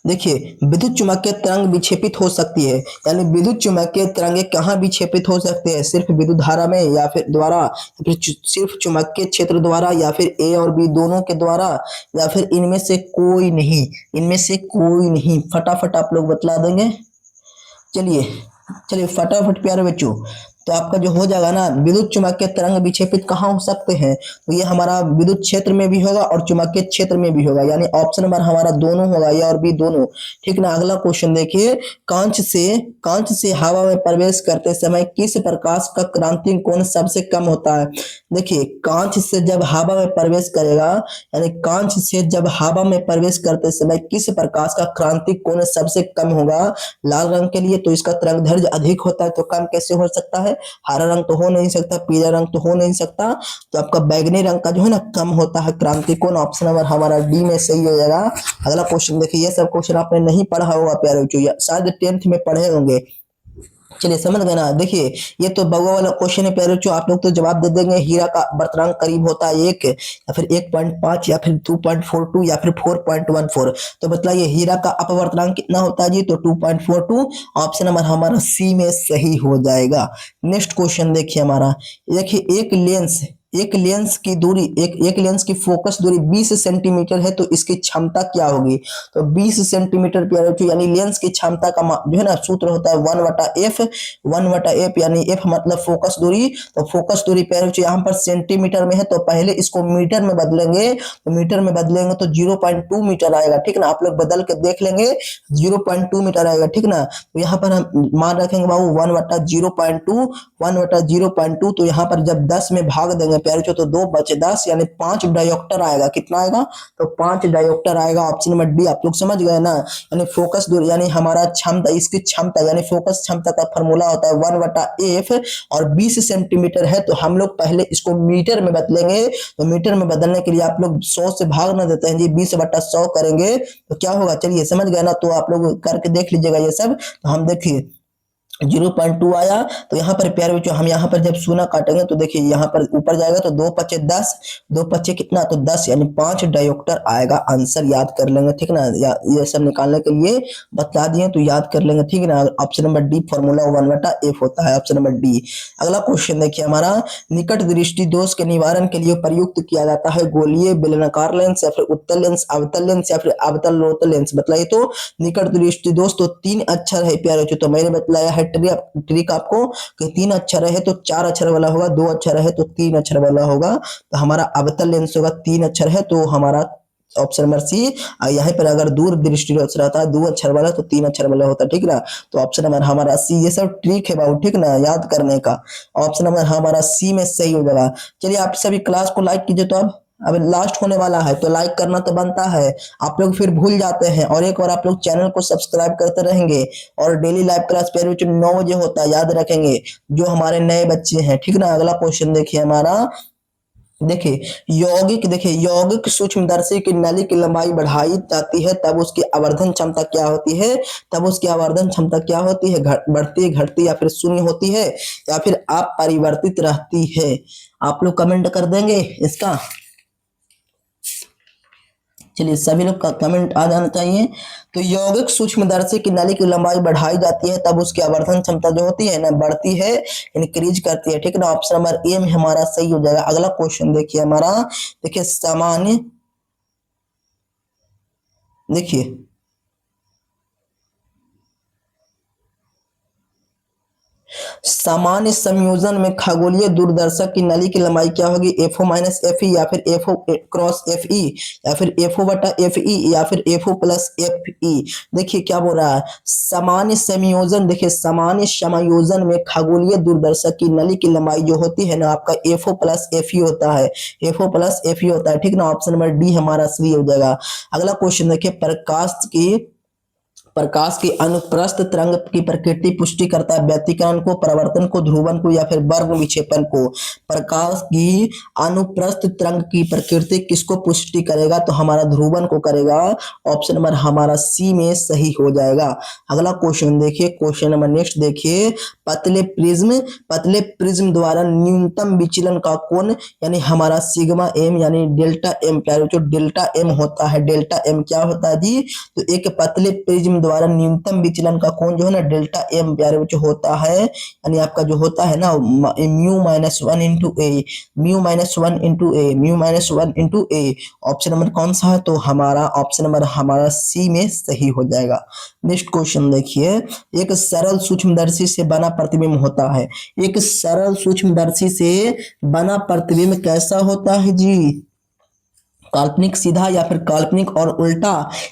देखिए विद्युत चुम्बकीय तरंग विक्षेपित हो सकती है, यानी विद्युत चुम्बकीय तरंगे कहाँ विक्षेपित हो सकते हैं, सिर्फ विद्युत धारा में या फिर द्वारा, या फिर सिर्फ चुम्बकीय क्षेत्र द्वारा या फिर ए और बी दोनों के द्वारा या फिर इनमें से कोई नहीं, इनमें से कोई नहीं। फटाफट आप लोग बतला देंगे। चलिए चलिए फटाफट प्यारे बच्चों, तो आपका जो हो जाएगा ना, विद्युत चुम्बकीय तरंग विक्षेपित कहाँ हो सकते हैं, तो ये हमारा विद्युत क्षेत्र में भी होगा और चुम्बकीय क्षेत्र में भी होगा, यानी ऑप्शन नंबर हमारा दोनों होगा, ये और बी दोनों, ठीक ना। अगला क्वेश्चन देखिए, कांच से हवा में प्रवेश करते समय किस प्रकाश का क्रांतिक कोण सबसे कम होता है। देखिए कांच से जब हवा में प्रवेश करेगा, यानी कांच से जब हवा में प्रवेश करते समय किस प्रकाश का क्रांतिक कोण सबसे कम होगा। लाल रंग के लिए तो इसका तरंगदैर्घ्य अधिक होता है, तो कम कैसे हो सकता है, हरा रंग तो हो नहीं सकता, पीला रंग तो हो नहीं सकता, तो आपका बैगनी रंग का जो है ना कम होता है क्रांतिक कोण। ऑप्शन नंबर हमारा डी में सही हो जाएगा। अगला क्वेश्चन देखिए, ये सब क्वेश्चन आपने नहीं पढ़ा होगा प्यारे बच्चों, शायद 10th में पढ़े होंगे। चलिए समझ गए ना। देखिए ये तो बउआ वाला क्वेश्चन है प्यारे बच्चों, आप लोग तो जवाब दे देंगे, हीरा का वर्तनांक करीब होता है 1 या फिर 1.5 या फिर 2.42 या फिर 4.14। तो बताइए हीरा का अपवर्तनांक कितना होता है जी, तो 2.42। ऑप्शन नंबर हमारा सी में सही हो जाएगा। नेक्स्ट क्वेश्चन देखिए हमारा, देखिए एक लेंस की दूरी, एक लेंस की फोकस दूरी 20 सेंटीमीटर है, तो इसकी क्षमता क्या होगी। तो 20 सेंटीमीटर प्यारे बच्चों, यानी लेंस की क्षमता का जो है ना सूत्र होता है 1/f। 1/f यानी f मतलब फोकस दूरी, तो फोकस दूरी प्यारे बच्चों यहाँ पर सेंटीमीटर में है, तो पहले इसको मीटर में बदलेंगे, तो मीटर में बदलेंगे तो 0.2 मीटर आएगा, ठीक ना। आप लोग बदल के देख लेंगे, 0.2 मीटर आएगा, ठीक ना। तो यहाँ पर हम मान रखेंगे बाबू 1/0.2, 1/0.2, तो यहाँ पर जब 10 में भाग देंगे प्यारे बच्चों तो 2 बचे 10, यानी 5 डायोप्टर आएगा। कितना आएगा, तो 5 डायोप्टर आएगा। ऑप्शन नंबर डी आप लोग समझ गए ना। यानी फोकस दूरी यानी हमारा क्षमता, इसकी क्षमता यानी फोकस क्षमता का फॉर्मूला होता है 1/f, और 20 सेंटीमीटर है, तो हम लोग पहले इसको मीटर में बदलेंगे। तो मीटर में बदलने के लिए आप लोग 100 से भाग ना देते हैं जी, 20/100 करेंगे तो क्या होगा, चलिए समझ गए ना। तो आप लोग करके देख लीजिएगा ये सब। तो हम देखिए 0.2 आया, तो यहाँ पर प्यारे बच्चों हम यहाँ पर जब शून्य काटेंगे तो देखिए यहाँ पर ऊपर जाएगा तो 2 पचे 10, 2 पचे कितना, तो 10, यानी 5 डायोप्टर आएगा। आंसर याद कर लेंगे, ठीक ना। ये सब निकालने के लिए बता दिए तो याद कर लेंगे, ठीक ना। Option number D formula 1/f होता है, ऑप्शन नंबर डी। अगला क्वेश्चन देखिए हमारा, निकट दृष्टि दोष के निवारण के लिए प्रयुक्त किया जाता है गोलीय बेलनाकार लेंस या फिर उत्तल लेंस, अवतल लेंस या फिर अवतल रोतल लेंस। बताइए तो निकट दृष्टि दोष तो 3 अक्षर है प्यारे बच्चों, तो मैंने बतलाया है ट्रिक आपको कि 3 अक्षर है तो 4 अक्षर वाला होगा, 2 अक्षर है तो 3 अक्षर वाला होगा। तो हमारा अवतल लेंस होगा 3 अक्षर है, तो हमारा ऑप्शन नंबर सी। यहाँ पर अगर दूर दृष्टि रहता है 2 अक्षर वाला तो 3 अक्षर वाला होता है, ठीक ना। तो ऑप्शन नंबर हमारा सी। ये सब ट्रिक है बाबू, ठीक ना, याद करने का। ऑप्शन नंबर हमारा सी में सही हो जाएगा। चलिए आप सभी क्लास को लाइक कीजिए, तो अब लास्ट होने वाला है तो लाइक करना तो बनता है, आप लोग फिर भूल जाते हैं। और एक बार आप लोग चैनल को सब्सक्राइब करते रहेंगे, और डेली लाइव क्लास पे 9 बजे होता है, याद रखेंगे जो हमारे नए बच्चे हैं, ठीक ना। अगला क्वेश्चन देखिए हमारा, देखिए यौगिक सूक्ष्मदर्शी की नली की लंबाई बढ़ाई जाती है तब उसकी आवर्धन क्षमता क्या होती है, बढ़ती है, घटती या फिर शून्य होती है या फिर अपरिवर्तित रहती है। आप लोग कमेंट कर देंगे इसका। चलिए सभी लोग का कमेंट आ जाना चाहिए। तो यौगिक सूक्ष्मदर्शी की नली की लंबाई बढ़ाई जाती है तब उसकी आवर्धन क्षमता जो होती है ना बढ़ती है, इंक्रीज करती है, ठीक है ना। ऑप्शन नंबर ए में हमारा सही हो जाएगा। अगला क्वेश्चन देखिए हमारा, देखिए सामान्य, देखिए सामान्य संयोजन में खगोलीय दूरदर्शक की नली की लंबाई क्या होगी, एफओ माइनस एफ ई या फिर एफओ क्रॉस एफ ई या फिर एफओ बटा एफ ई या फिर एफओ प्लस एफ ई। देखिए क्या बोल रहा है, सामान्य संयोजन, देखिए सामान्य समायोजन में खगोलीय दूरदर्शक की नली की लंबाई जो होती है ना आपका एफओ प्लस एफ ई होता है, एफओ प्लस एफ ई होता है, ठीक ना। ऑप्शन नंबर डी हमारा सही हो जाएगा। अगला क्वेश्चन देखिए, प्रकाश की अनुप्रस्थ तरंग की प्रकृति पुष्टि करता है व्यतिकरण को, परावर्तन को, ध्रुवन को या फिर वर्ग विक्षेपण को। प्रकाश की अनुप्रस्थ तरंग की प्रकृति किसको पुष्टि करेगा, तो हमारा ध्रुवन को करेगा। ऑप्शन नंबर हमारा सी में सही हो जाएगा। अगला क्वेश्चन देखिए, क्वेश्चन नंबर नेक्स्ट देखिए, पतले प्रिज्म द्वारा न्यूनतम विचलन का कोण यानी हमारा सिग्मा एम यानी डेल्टा एम, प्यारे जो डेल्टा एम होता है, डेल्टा एम क्या होता है जी, तो एक पतले प्रिज्म द्वारा न्यूनतम विचलन का कोण जो है ना डेल्टा एम प्यारे बच्चों होता है, यानी आपका जो होता है ना म्यू माइनस वन इंटू ए, म्यू माइनस वन इंटू ए। ऑप्शन नंबर कौन सा है, तो हमारा ऑप्शन नंबर हमारा सी में सही हो जाएगा। नेक्स्ट क्वेश्चन देखिए, एक सरल सूक्ष्मदर्शी से बना प्रतिबिंब होता है, एक सरल सूक्ष्मदर्शी से बना प्रतिबिंब कैसा होता है जी, काल्पनिक सीधा या फिर काल्पनिक और उल्टा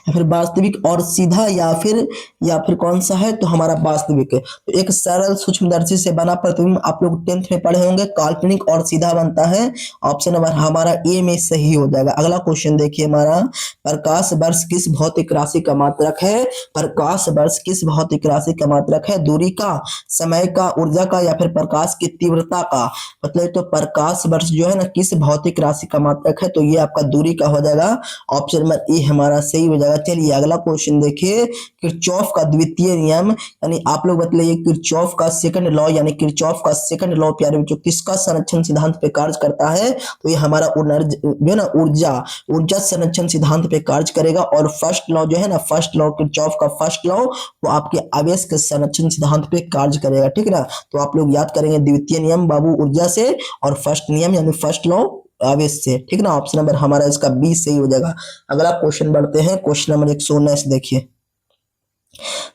या फिर वास्तविक और सीधा या फिर कौन सा है, तो हमारा वास्तविक है। तो एक सरल सूक्ष्मदर्शी से बना प्रतिबिंब आप लोग 10th में पढ़े होंगे, काल्पनिक और सीधा बनता है। ऑप्शन नंबर हमारा ए में सही हो जाएगा। अगला क्वेश्चन देखिए हमारा, प्रकाश वर्ष किस भौतिक राशि का मात्रक है, प्रकाश वर्ष किस भौतिक राशि का मात्रक है, दूरी का, समय का, ऊर्जा का या फिर प्रकाश की तीव्रता का। मतलब तो प्रकाश वर्ष जो है ना किस भौतिक राशि का मात्रक है, तो ये आपका दूरी का हो जाएगा। ऑप्शन नंबर ए हमारा सही हो जाएगा। चलिए अगला क्वेश्चन देखिए, किरचॉफ का द्वितीय नियम यानी आप लोग बताइए किरचॉफ का सेकंड लॉ यानी किरचॉफ का सेकंड लॉ प्यारे बच्चों किसका संरक्षण सिद्धांत पे कार्य करता है, तो ये हमारा जो है ना ऊर्जा संरक्षण सिद्धांत पे कार्य करेगा। और फर्स्ट लॉ जो है ना, फर्स्ट लॉ किरचॉफ का फर्स्ट लॉ वो आपके आवेश के संरक्षण सिद्धांत पे कार्य करेगा, ठीक है ना। तो आप लोग याद करेंगे द्वितीय नियम बाबू ऊर्जा से और फर्स्ट नियम यानी फर्स्ट लॉ आवेश से, ठीक ना। ऑप्शन नंबर हमारा इसका बी सही हो जाएगा। अगला क्वेश्चन बढ़ते हैं, क्वेश्चन नंबर 119 देखिए,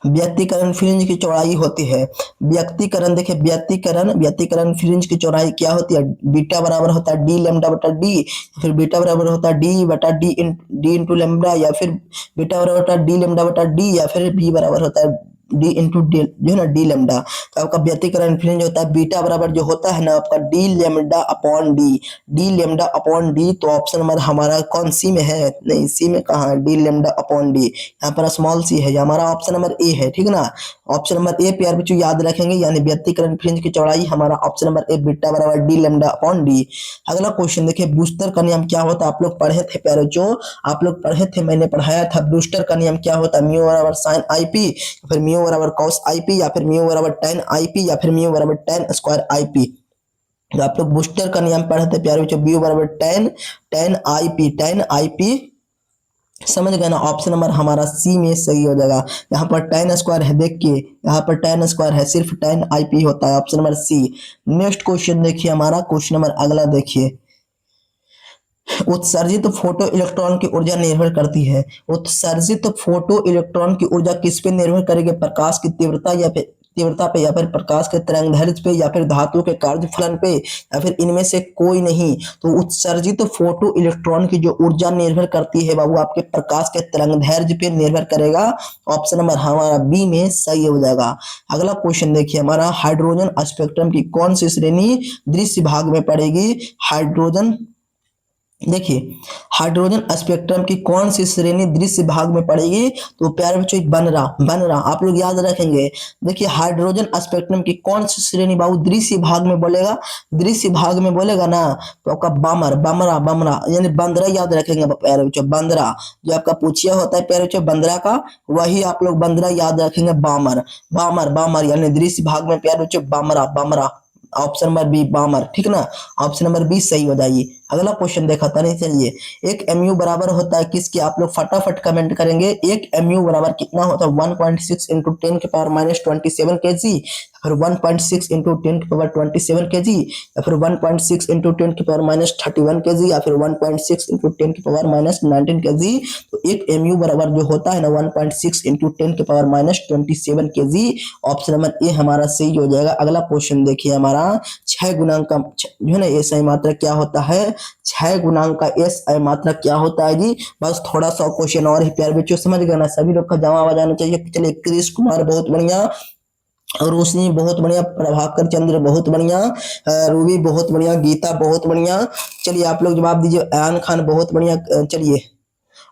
व्यक्तिकरण फ्रिंज की चौड़ाई होती है, व्यक्तिकरण देखिए व्यक्तिकरण फ्रिंज की चौड़ाई क्या होती है, बीटा बराबर होता है डी लेमडा बटा डी, फिर बीटा बराबर होता है डी बटा डी इंटू लेमडा, या फिर बीटा बराबर होता है डी लेमडा बटा डी, या फिर बी बराबर होता है डी इंटू डी जो है ना डी लेमडा। तो आपका व्यक्तिकरण फ्रिंज होता है बीटा बराबर जो होता है ना आपका D lambda upon D, D lambda upon D. तो ऑप्शन नंबर हमारा कौन सी में है, नहीं सी में कहाँ है, डी लेमडा अपॉन डी, यहाँ पर स्मॉल सी है, हमारा ऑप्शन नंबर ए है, ठीक ना। ऑप्शन नंबर ए प्यार बच्चों याद रखेंगे, यानी व्यक्तिकरण फ्रिंज की चौड़ाई हमारा ऑप्शन नंबर ए बीटा बराबर डी लेमडा अपॉन डी। अगला क्वेश्चन देखिए, ब्रूस्टर का नियम क्या होता है, आप लोग पढ़े थे प्यारे बच्चों, आप लोग पढ़े थे, मैंने पढ़ाया था। ब्रूस्टर का नियम क्या होता है, म्यू बराबर साइन आई पी, फिर म्यू बराबर कॉस आई पी, या फिर म्यू बराबर टेन आई पी, या फिर म्यू बराबर टेन स्क्वायर आई पी। तो आप लोग ब्रूस्टर का नियम पढ़े थे प्यारे बच्चों, म्यू बराबर टेन आई पी, समझ गए ना। ऑप्शन नंबर हमारा सी में सही हो जाएगा। यहाँ पर टेन स्क्वायर है, देखिए यहाँ पर टेन स्क्वायर है, सिर्फ टेन आई पी होता है, option number C. Next question देखिए हमारा, क्वेश्चन नंबर अगला देखिए, उत्सर्जित फोटो इलेक्ट्रॉन की ऊर्जा निर्भर करती है, उत्सर्जित फोटो इलेक्ट्रॉन की ऊर्जा किस पे निर्भर करेगी, प्रकाश की तीव्रता पे या फिर प्रकाश के तरंगदैर्घ्य पे या फिर धातु के कार्यफलन पे या फिर इनमें से कोई नहीं। तो उत्सर्जित फोटो इलेक्ट्रॉन की जो ऊर्जा निर्भर करती है बाबू आपके प्रकाश के तरंगदैर्घ्य पे निर्भर करेगा। ऑप्शन नंबर हमारा बी में सही हो जाएगा। अगला क्वेश्चन देखिए हमारा, हाइड्रोजन स्पेक्ट्रम की कौन सी श्रेणी दृश्य भाग में पड़ेगी, हाइड्रोजन देखिए हाइड्रोजन स्पेक्ट्रम की कौन सी श्रेणी दृश्य भाग में पड़ेगी, तो प्यारे बच्चों बन रहा आप लोग याद रखेंगे। देखिए हाइड्रोजन स्पेक्ट्रम की कौन सी श्रेणी बाबू दृश्य भाग में बोलेगा, दृश्य भाग में बोलेगा ना, तो आपका बामर बमरा बमरा यानी बंदरा याद रखेंगे प्यारे बच्चों, बंदरा जो आपका पूछिया होता है प्यारे बच्चों बंदरा का, वही आप लोग बंदरा याद रखेंगे, बामर बामर बामर यानी दृश्य भाग में प्यारे बच्चों बमरा बमरा। ऑप्शन नंबर बी बामर, ठीक ना, ऑप्शन नंबर बी सही हो जाएगी। अगला क्वेश्चन देखा था नहीं, चलिए एक एमयू बराबर होता है किसके, आप लोग फटाफट कमेंट करेंगे। एक एमयू बराबर कितना होता है, 1.6 इंटू 10 के पावर माइनस 27 के जी, फिर 1.6 इंटू 10 के पावर 27 के जी, या फिर 1.6 इंटू 10 के पावर माइनस 31 के जी, या फिर 1.6 इंटू 10 के पावर माइनस 19 के जी। तो एक एमयू बराबर जो होता है ना 1.6 इंटू 10 के पावर माइनस 27 के जी। ऑप्शन नंबर ए हमारा सही हो जाएगा। अगला क्वेश्चन देखिए हमारा, 6 गुणांक का जो है ना एसआई मात्रक क्या होता है, 6 गुणांक का एसआई मात्रक क्या होता है जी। बस थोड़ा सा क्वेश्चन और ही प्यारे बच्चों समझ गए ना, सभी लोग का जवाब आ जाना चाहिए। चलिए कृष्ण कुमार बहुत बढ़िया, रोशनी बहुत बढ़िया, प्रभाकर चंद्र बहुत बढ़िया, रूबी बहुत बढ़िया, गीता बहुत बढ़िया। चलिए आप लोग जवाब दीजिए, अयान खान बहुत बढ़िया, चलिए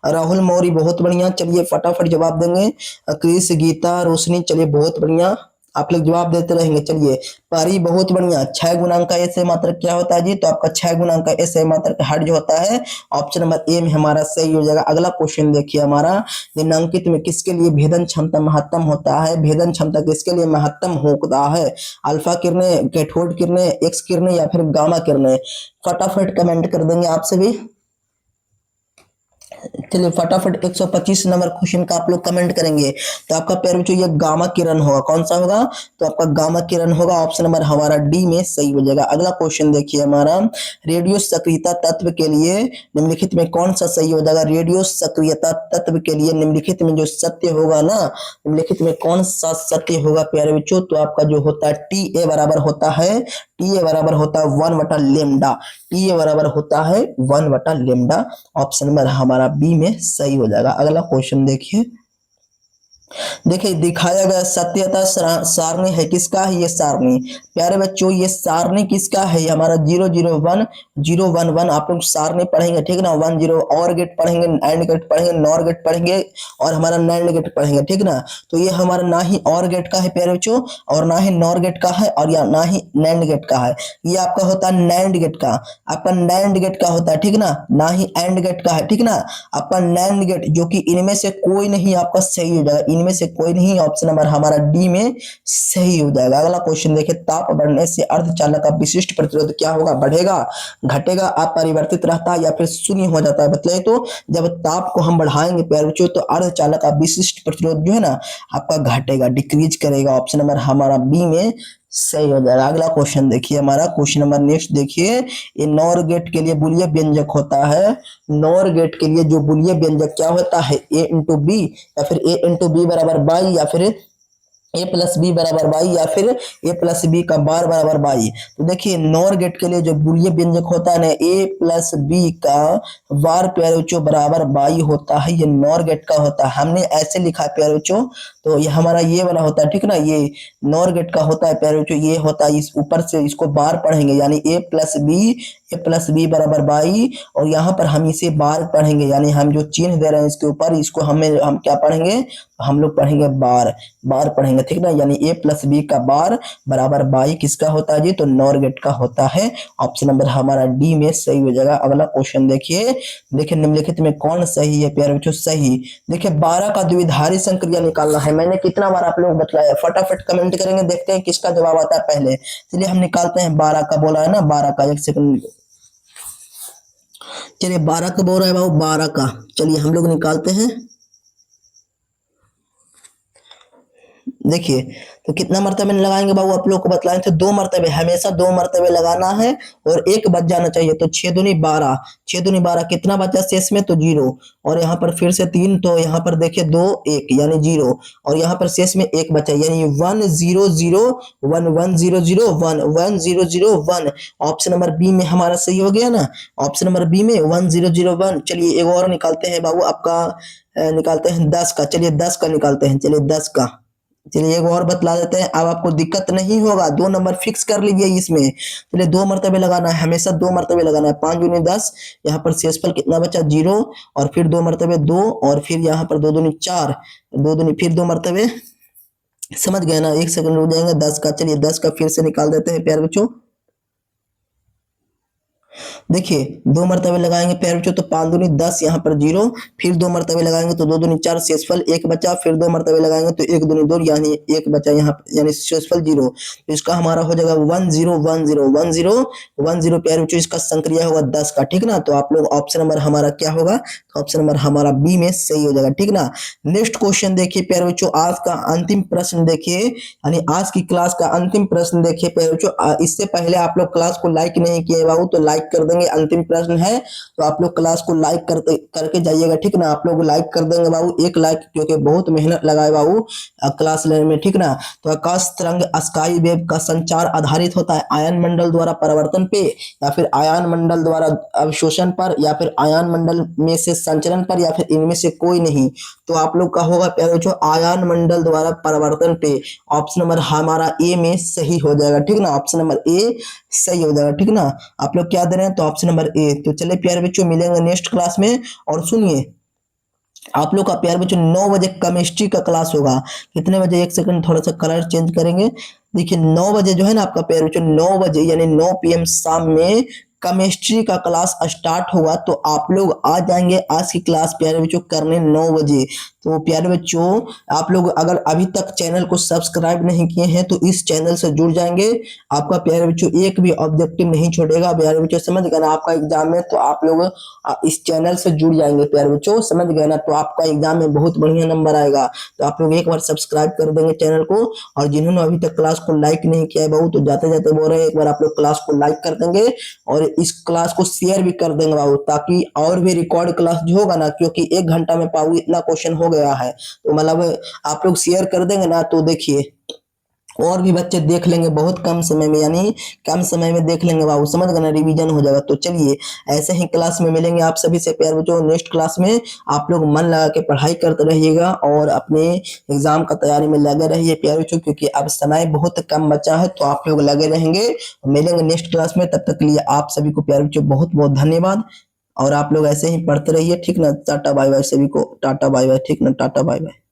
राहुल मौर्य बहुत बढ़िया, चलिए फटाफट जवाब देंगे। क्रिस गीता रोशनी चलिए बहुत बढ़िया, आप लोग जवाब देते रहेंगे। चलिए पारी बहुत बढ़िया, 6 गुणांक का एसआई मात्रक क्या होता है जी, तो आपका 6 गुणांक का एसआई मात्रक हट जो होता है ऑप्शन नंबर ए में हमारा सही हो जाएगा। अगला क्वेश्चन देखिए हमारा, निम्नलिखित में किसके लिए भेदन क्षमता महत्तम होता है, भेदन क्षमता किसके लिए महत्तम होता है, अल्फा किरणें, कैथोड किरणें, एक्स किरणें या फिर गामा किरणें। फटाफट कमेंट कर देंगे आप सभी। चलिए फटाफट 125 नंबर क्वेश्चन का आप लोग कमेंट करेंगे, तो आपका प्यारे बच्चों ये गामा किरण होगा, कौन सा होगा, तो आपका गामा किरण होगा, ऑप्शन नंबर हमारा डी में सही हो जाएगा। अगला क्वेश्चन देखिए हमारा, रेडियो सक्रियता तत्व के लिए निम्नलिखित में कौन सा सही हो जाएगा, रेडियो सक्रियता तत्व के लिए निम्नलिखित में जो सत्य होगा ना, निम्नलिखित में कौन सा सत्य होगा प्यारे बच्चों, तो आपका जो होता है टी ए बराबर होता है, टी ए बराबर होता है 1/लेमडा, टी ए बराबर होता है 1/लेमडा। ऑप्शन नंबर हमारा बी में सही हो जाएगा। अगला क्वेश्चन देखिए, देखिए दिखाया गया सत्यता सारणी है किसका है, ये सारणी प्यारे बच्चों ये सारणी किसका है, हमारा 001 आप लोग सारणी पढ़ेंगे, ठीक ना, 10 और गेट पढ़ेंगे, एंड गेट पढ़ेंगे, नॉर गेट पढ़ेंगे और हमारा नैंड गेट पढ़ेंगे, ठीक ना। तो ये हमारा ना ही और गेट का है प्यारे बच्चों, और ना ही नॉर गेट का है, और या ना ही नैंड गेट का है। ये आपका होता है नैंड गेट का, आपका नैंड गेट का होता है, ठीक ना, ना ही एंड गेट का है, ठीक ना। आपका नैंड गेट जो कि इनमें से कोई नहीं आपका सही हो जाएगा, इनमें से कोई नहीं, ऑप्शन नंबर हमारा डी में सही हो जाएगा। अगला क्वेश्चन देखिए, ताप बढ़ने से अर्धचालक का विशिष्ट प्रतिरोध क्या होगा, बढ़ेगा, घटेगा, अपरिवर्तित रहता है या फिर शून्य हो जाता है। बताइए तो जब ताप को हम बढ़ाएंगे प्यारे बच्चों तो अर्धचालक का विशिष्ट प्रतिरोध जो है ना आपका घटेगा, डिक्रीज करेगा। ऑप्शन नंबर हमारा बी में सही हो जाएगा। अगला क्वेश्चन देखिए हमारा, क्वेश्चन नंबर नेक्स्ट देखिए, ये नॉर गेट के लिए बुलियन व्यंजक होता है, नॉर गेट के लिए जो बुलियन व्यंजक क्या होता है, ए इंटू बी, या फिर ए इंटू बी बराबर बाई, या फिर ए प्लस बी बराबर बाई, या फिर ए प्लस बी का बार बराबर बाई। तो देखिए नॉर गेट के लिए जो बुलियन व्यंजक होता है ना, ए प्लस बी का बार प्यारे बच्चों बराबर बाई होता है, ये नॉर गेट का होता है, हमने ऐसे लिखा है प्यारे बच्चों। तो ये हमारा ये वाला होता है, ठीक ना, ये नॉर गेट का होता है प्यारे बच्चों, ये होता है इस ऊपर से इसको बार पढ़ेंगे यानी ए प्लस बी बराबर बाई, और यहाँ पर हम इसे बार पढ़ेंगे यानी हम जो चिन्ह दे रहे हैं इसके ऊपर इसको हम क्या पढ़ेंगे, हम लोग पढ़ेंगे बार, बार पढ़ेंगे, ठीक ना, यानी ए प्लस बी का बार बराबर बाई किसका होता है जी, तो नॉर गेट का होता है। ऑप्शन नंबर हमारा डी में सही हो जाएगा। अगला क्वेश्चन देखिए, देखिए निम्नलिखित में कौन सही है प्यारे बच्चों, सही। देखिए 12 का द्विधारी संक्रिया निकालना है, मैंने कितना बार आप लोग बतलाया, फटाफट कमेंट करेंगे, देखते हैं किसका जवाब आता है पहले। चलिए हम निकालते हैं 12 का, बोला है ना 12 का, एक सेकंड, चलिए 12 का बोल रहा है बाबू, 12 का, चलिए हम लोग निकालते हैं। देखिए तो कितना मरतबे लगाएंगे बाबू, आप लोग को बतलाएं तो 2 मरतबे, हमेशा 2 मरतबे लगाना है, और एक बच जाना चाहिए। तो 6 दूनी 12, 6 दूनी 12, कितना बचा शेष में, तो 0, और यहाँ पर फिर से 3, तो यहाँ पर देखिए 2 1 यानी 0, और यहाँ पर शेष में 1 बचा यानी 1 0 0 1 1 0 0 1 1 0 0 1। ऑप्शन नंबर बी में हमारा सही हो गया ना, ऑप्शन नंबर बी में 1 0 0 1। चलिए एक और निकालते हैं बाबू आपका, निकालते हैं 10 का, चलिए 10 का निकालते हैं, चलिए 10 का, चलिए एक और बतला देते हैं, अब आपको दिक्कत नहीं होगा, 2 नंबर फिक्स कर लीजिए इसमें। चलिए 2 मरतबे लगाना है, हमेशा 2 मरतबे लगाना है। 5 दूनी 10, यहाँ पर शेषफल कितना बचा 0, और फिर 2 मरतबे 2, और फिर यहाँ पर 2 दूनी 4, 2 दूनी फिर 2 मरतबे। समझ गए ना? 1 सेकंड रुक जाएंगे। 10 का, चलिए 10 का फिर से निकाल देते हैं प्यारे बच्चों। देखिए 2 मरतबे लगाएंगे प्यारे बच्चों तो 5 दूनी 10, यहाँ पर 0, फिर 2 मरतबे लगाएंगे तो 2 दूनी 4, शेषफल 1 बचा, फिर 2 मरतबे लगाएंगे तो 1 दूनी 2, यानी 1 बचा यहाँ, यानी शेषफल 0। तो इसका हमारा हो जाएगा 1 0 1 0 1 0 1 0 प्यारे बच्चों। इसका संक्रिया होगा 10 का, ठीक ना? तो आप लोग ऑप्शन नंबर हमारा क्या होगा? तो ऑप्शन नंबर हमारा बी में सही हो जाएगा, ठीक ना? नेक्स्ट क्वेश्चन देखिए प्यारे बच्चों, आज का अंतिम प्रश्न देखिए, यानी आज की क्लास का अंतिम प्रश्न देखिए प्यारे बच्चों। इससे पहले आप लोग क्लास को लाइक नहीं किए बाबू तो लाइक कर देंगे। अंतिम प्रश्न है तो आप लोग क्लास को लाइक करके जाइएगा, ठीक ना? आप लोग लाइक कर देंगे बाबू, 1 लाइक, क्योंकि बहुत मेहनत लगाए बाबू क्लास लेने में, ठीक ना? तो आकाश तरंग स्काई वेव का संचार आधारित होता है आयन मंडल द्वारा परिवर्तन पे, या फिर आयन मंडल द्वारा अवशोषण पर, या फिर आयन मंडल में से संचरण पर, या फिर इनमें से कोई नहीं। तो आप लोग का होगा प्यारे बच्चों आयन मंडल द्वारा परिवर्तन पे। ऑप्शन नंबर हमारा ए में सही हो जाएगा, ठीक ना? ऑप्शन नंबर ए सही हो जाएगा, ठीक ना? आप लोग क्या दे रहे हैं? तो ऑप्शन नंबर ए। तो चलिए प्यारे बच्चों मिलेंगे नेक्स्ट क्लास में। और सुनिए, आप लोग का प्यारे बच्चों 9 बजे केमिस्ट्री का क्लास होगा। कितने बजे? 1 सेकंड, थोड़ा सा कलर चेंज करेंगे। देखिए 9 बजे जो है ना आपका प्यारे बच्चों, 9 बजे यानी 9 PM शाम में केमिस्ट्री का क्लास स्टार्ट होगा। तो आप लोग आ जाएंगे आज की क्लास प्यारे बच्चों करने 9 बजे। तो प्यारे बच्चों आप लोग अगर अभी तक चैनल को सब्सक्राइब नहीं किए हैं तो इस चैनल से जुड़ जाएंगे। आपका प्यारे बच्चों एक भी ऑब्जेक्टिव नहीं छोड़ेगा प्यारे बच्चों, समझ गए ना? आपका एग्जाम में तो आप लोग इस चैनल से जुड़ जाएंगे प्यारे बच्चों, समझ गए ना? तो आपका एग्जाम में बहुत बढ़िया नंबर आएगा। तो आप लोग एक बार सब्सक्राइब कर देंगे चैनल को, और जिन्होंने अभी तक क्लास को लाइक नहीं किया है बाबू तो जाते जाते बोल रहे हैं एक बार आप लोग क्लास को लाइक कर देंगे, और इस क्लास को शेयर भी कर देंगे बाबू, ताकि और भी रिकॉर्ड क्लास जो होगा ना, क्योंकि 1 घंटा में पाऊ इतना क्वेश्चन हो गया है, तो मतलब आप लोग शेयर कर देंगे ना तो देखिए और भी बच्चे देख लेंगे बहुत कम समय में, यानी कम समय में देख लेंगे बाबू, समझ गए ना? रिवीजन हो जाएगा। तो चलिए ऐसे ही क्लास में मिलेंगे आप सभी से प्यार बच्चों। नेक्स्ट क्लास में आप लोग मन लगा के पढ़ाई करते रहिएगा और अपने एग्जाम का तैयारी में लगे रहिए प्यार बच्चों, क्योंकि अब समय बहुत कम बचा है, तो आप लोग लगे रहेंगे। मिलेंगे नेक्स्ट क्लास में, तब तक के लिए आप सभी को प्यार बच्चों बहुत बहुत धन्यवाद। और आप लोग ऐसे ही पढ़ते रहिए, ठीक ना? टाटा बाय बाय सभी को, टाटा बाय बाय, ठीक ना? Tata bye bye.